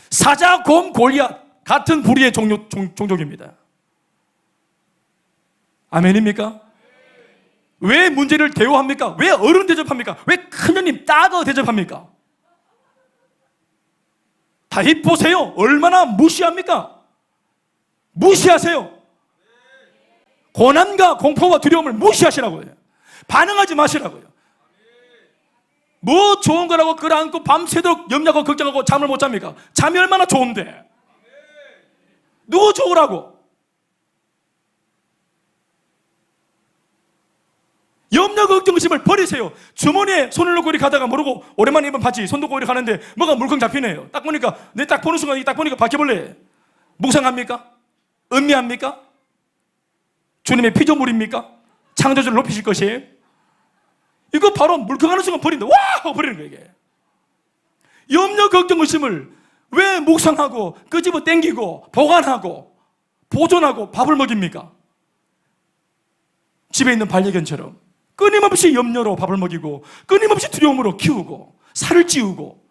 사자, 곰, 골리앗 같은 부류의 종족입니다. 아멘입니까? 왜 문제를 대우합니까? 왜 어른 대접합니까? 왜 큰형님, 따거 대접합니까? 다윗 보세요. 얼마나 무시합니까? 무시하세요. 고난과 공포와 두려움을 무시하시라고요. 반응하지 마시라고요. 뭐 좋은 거라고 끌어안고 밤새도록 염려하고 걱정하고 잠을 못 잡니까? 잠이 얼마나 좋은데. 누구 좋으라고? 염려 걱정심을 버리세요. 주머니에 손을 넣고 이렇게 가다가 모르고 오랜만에 입은 바지 손 놓고 이렇게 가는데 뭐가 물컹 잡히네요. 딱 보니까 내 딱 보는 순간 딱 보니까 바퀴벌레. 묵상합니까? 음미합니까? 주님의 피조물입니까? 창조주를 높이실 것이에요? 이거 바로 물컹하는 순간 버린다. 와! 하고 버리는 거예요. 이게. 염려 걱정 의심을 왜 묵상하고 끄집어 땡기고 보관하고 보존하고 밥을 먹입니까? 집에 있는 반려견처럼 끊임없이 염려로 밥을 먹이고 끊임없이 두려움으로 키우고 살을 찌우고,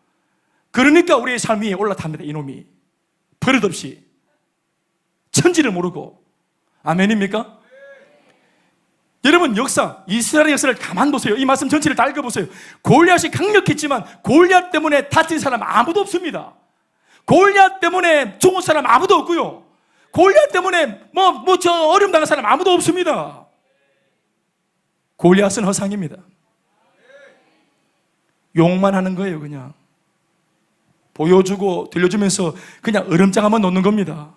그러니까 우리의 삶 위에 올라탑니다. 이놈이 버릇없이 천지를 모르고. 아멘입니까? 여러분, 이스라엘의 역사를 가만 보세요. 이 말씀 전체를 다 읽어보세요. 골리앗이 강력했지만 골리앗 때문에 다친 사람 아무도 없습니다. 골리앗 때문에 죽은 사람 아무도 없고요. 골리앗 때문에 어려움 당한 사람 아무도 없습니다. 골리앗은 허상입니다. 욕만 하는 거예요. 그냥 보여주고 들려주면서 그냥 으름장 한번 놓는 겁니다.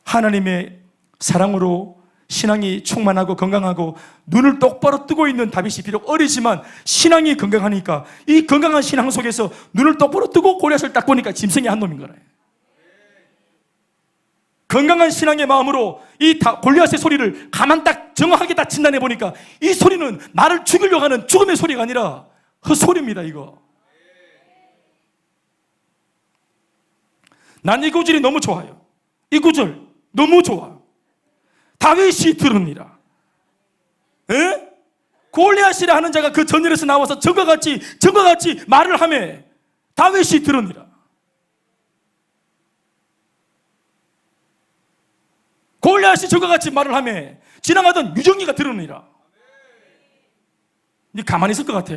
하나님의 사랑으로 신앙이 충만하고 건강하고 눈을 똑바로 뜨고 있는 다윗이 비록 어리지만 신앙이 건강하니까, 이 건강한 신앙 속에서 눈을 똑바로 뜨고 골리앗을 딱 보니까 짐승이 한 놈인 거예요. 건강한 신앙의 마음으로 이 골리앗의 소리를 가만 딱 정확하게 딱 진단해 보니까 이 소리는 나를 죽이려고 하는 죽음의 소리가 아니라 헛소리입니다. 이거. 난 이 구절이 너무 좋아요. 이 구절 너무 좋아. 다윗이 들으니라. 에? 골리앗이라 하는 자가 그 전열에서 나와서 전과 같이 말을 하매 다윗이 들으니라. 골리앗이 저과 같이 말을 하며 지나가던 유정이가 들으니라. 니 가만히 있을 것 같아.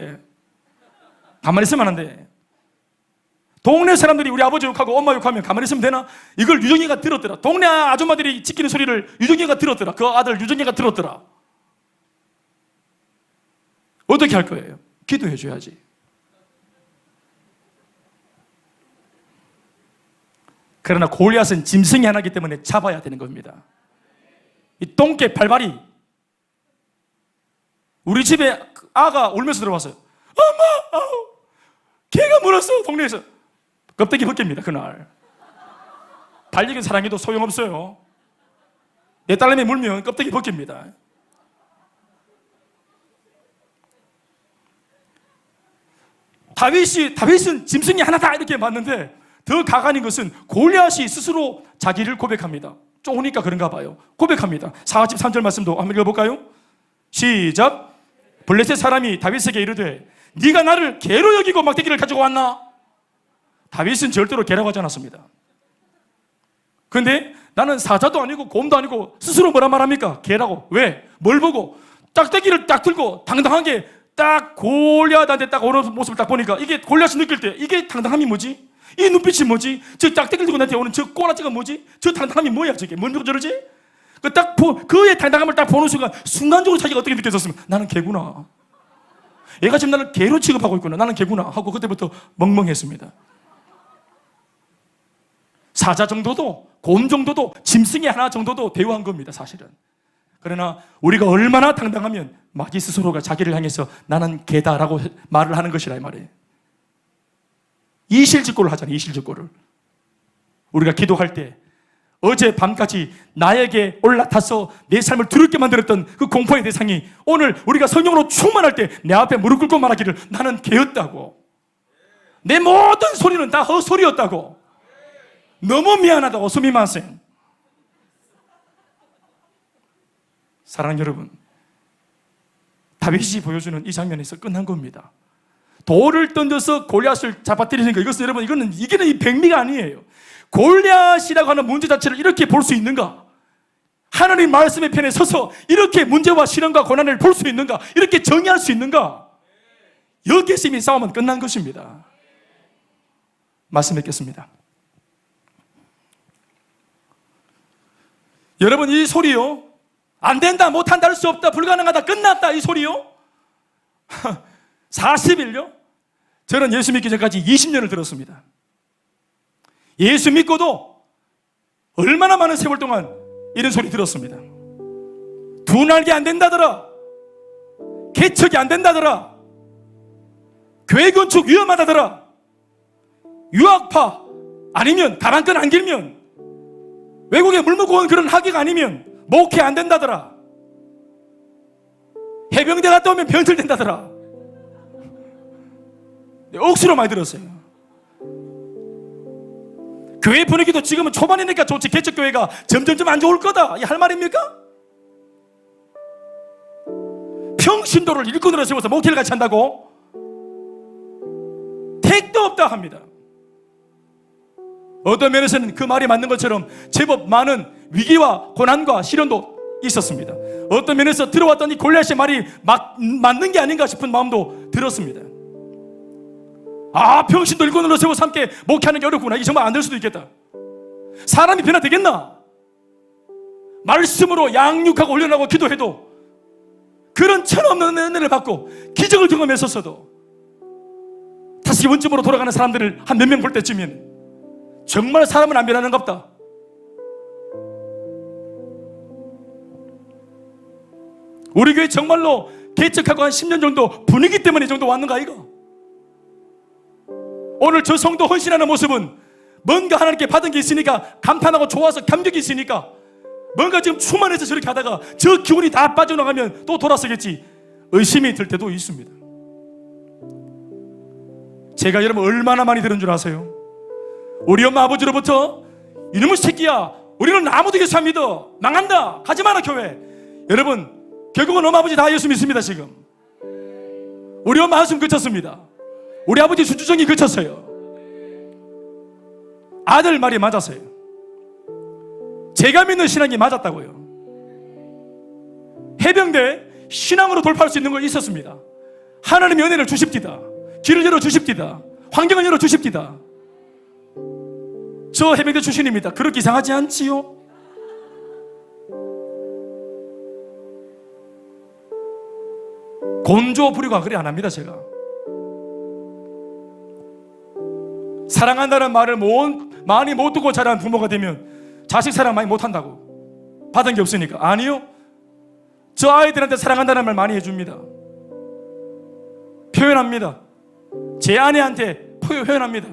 가만히 있으면 안 돼. 동네 사람들이 우리 아버지 욕하고 엄마 욕하면 가만히 있으면 되나? 이걸 유정이가 들었더라. 동네 아줌마들이 지키는 소리를 유정이가 들었더라. 그 아들 유정이가 들었더라. 어떻게 할 거예요? 기도해 줘야지. 그러나 골리앗은 짐승이 하나이기 때문에 잡아야 되는 겁니다. 이 똥개 발발이. 우리 집에 아가 울면서 들어왔어요. 엄마! 개가 물었어. 동네에서. 껍데기 벗깁니다. 그날. 반려견 사랑해도 소용없어요. 내 딸내미 물면 껍데기 벗깁니다. 다윗은 짐승이 하나다 이렇게 봤는데, 더 가관인 것은 골리앗이 스스로 자기를 고백합니다. 쪼으니까 그런가 봐요. 고백합니다. 43절 말씀도 한번 읽어볼까요? 시작. 블레셋 사람이 다윗에게 이르되 네가 나를 개로 여기고 막대기를 가지고 왔나? 다윗은 절대로 개라고 하지 않았습니다. 그런데 나는 사자도 아니고 곰도 아니고 스스로 뭐라 말합니까? 개라고. 왜? 뭘 보고? 딱대기를 딱 들고 당당하게 딱 골리앗한테 딱 오는 모습을 딱 보니까, 이게 골리앗이 느낄 때 이게 당당함이 뭐지? 이 눈빛이 뭐지? 저 딱대기를 들고 나한테 오는 저 꼬라지가 뭐지? 저 당당함이 뭐야 저게? 뭔 저러지? 그의 당당함을 딱 보는 순간 순간적으로 자기가 어떻게 느껴졌으면, 나는 개구나. 얘가 지금 나를 개로 취급하고 있구나. 나는 개구나 하고 그때부터 멍멍했습니다. 사자 정도도, 곰 정도도, 짐승이 하나 정도도 대우한 겁니다, 사실은. 그러나 우리가 얼마나 당당하면 마귀 스스로가 자기를 향해서 나는 개다라고 말을 하는 것이라 이 말이에요. 이실직고를 하잖아요. 이실직고를. 우리가 기도할 때 어제 밤까지 나에게 올라타서 내 삶을 두렵게 만들었던 그 공포의 대상이 오늘 우리가 성령으로 충만할 때 내 앞에 무릎 꿇고 말하기를 나는 개였다고. 내 모든 소리는 다 헛소리였다고. 너무 미안하다고. 스미마센. 사랑하는 여러분, 다윗이 보여주는 이 장면에서 끝난 겁니다. 돌을 던져서 골리앗을 잡아뜨리는 거, 이것은 여러분, 이거는 이 백미가 아니에요. 골리앗이라고 하는 문제 자체를 이렇게 볼 수 있는가? 하나님 말씀의 편에 서서 이렇게 문제와 시련과 고난을 볼 수 있는가? 이렇게 정의할 수 있는가? 여기에서 이미 싸움은 끝난 것입니다. 말씀 뵙겠습니다. 여러분, 이 소리요, 안 된다, 못한다, 할 수 없다, 불가능하다, 끝났다, 이 소리요 40일요? 저는 예수 믿기 전까지 20년을 들었습니다. 예수 믿고도 얼마나 많은 세월 동안 이런 소리 들었습니다. 두 날개 안 된다더라, 개척이 안 된다더라, 교회 건축 위험하다더라, 유학파 아니면 가방끈 안 길면, 외국에 물 먹고 온 그런 학위가 아니면 목회 안 된다더라, 해병대 갔다 오면 병틀 된다더라. 억수로 많이 들었어요. 교회 분위기도 지금은 초반이니까 좋지, 개척교회가 점점점 안 좋을 거다, 이 할 말입니까? 평신도를 일꾼으로 세워서 목회를 같이 한다고? 택도 없다 합니다. 어떤 면에서는 그 말이 맞는 것처럼 제법 많은 위기와 고난과 시련도 있었습니다. 어떤 면에서 들어왔던 이 골리앗의 말이 맞는 게 아닌가 싶은 마음도 들었습니다. 아, 평신도 일꾼으로 세워서 함께 목회하는 게 어렵구나, 이게 정말 안 될 수도 있겠다. 사람이 변화되겠나? 말씀으로 양육하고 훈련하고 기도해도, 그런 천없는 은혜를 받고 기적을 경험했었어도 다시 원점으로 돌아가는 사람들을 한 몇 명 볼 때쯤이면 정말 사람은 안 변하는가 보다. 우리 교회 정말로 개척하고 한 10년 정도 분위기 때문에 이 정도 왔는가 이거? 오늘 저 성도 헌신하는 모습은 뭔가 하나님께 받은 게 있으니까 감탄하고 좋아서 감격이 있으니까, 뭔가 지금 충만해서 저렇게 하다가 저 기운이 다 빠져나가면 또 돌아서겠지, 의심이 들 때도 있습니다. 제가 여러분 얼마나 많이 들은 줄 아세요? 우리 엄마 아버지로부터 이놈의 새끼야, 우리는 아무도 예수 안 믿어, 망한다, 가지 마라 교회. 여러분, 결국은 엄마 아버지 다 예수 믿습니다. 지금 우리 엄마 한숨 그쳤습니다. 우리 아버지 수주정이 그쳤어요. 아들 말이 맞았어요. 제가 믿는 신앙이 맞았다고요. 해병대 신앙으로 돌파할 수 있는 거 있었습니다. 하나님의 은혜를 주십디다, 길을 열어 주십디다, 환경을 열어 주십디다. 저 해병대 출신입니다. 그렇게 이상하지 않지요? 곤조 부리고 그래 안 합니다. 제가 사랑한다는 말을 많이 못 듣고 자란 부모가 되면 자식 사랑 많이 못한다고, 받은 게 없으니까. 아니요, 저 아이들한테 사랑한다는 말 많이 해줍니다. 표현합니다. 제 아내한테 표현합니다.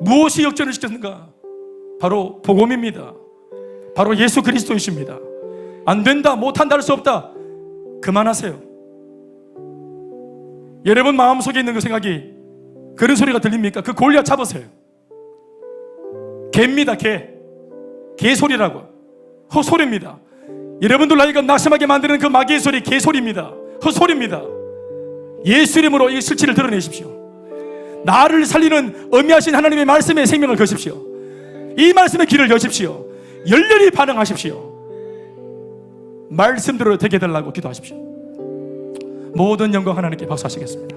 무엇이 역전을 시켰는가? 바로 복음입니다. 바로 예수 그리스도이십니다. 안 된다, 못한다, 할 수 없다, 그만하세요. 여러분 마음속에 있는 그 생각이 그런 소리가 들립니까? 그 골리앗 잡으세요. 개입니다. 개소리라고, 헛소리입니다. 여러분들 나이가 낙심하게 만드는 그 마귀의 소리, 개소리입니다. 헛소리입니다. 예수 이름으로 이 실체를 드러내십시오. 나를 살리는 엄미하신 하나님의 말씀에 생명을 거십시오. 이 말씀의 길을 여십시오. 열렬히 반응하십시오. 말씀대로 되게 해달라고 기도하십시오. 모든 영광 하나님께 박수하시겠습니다.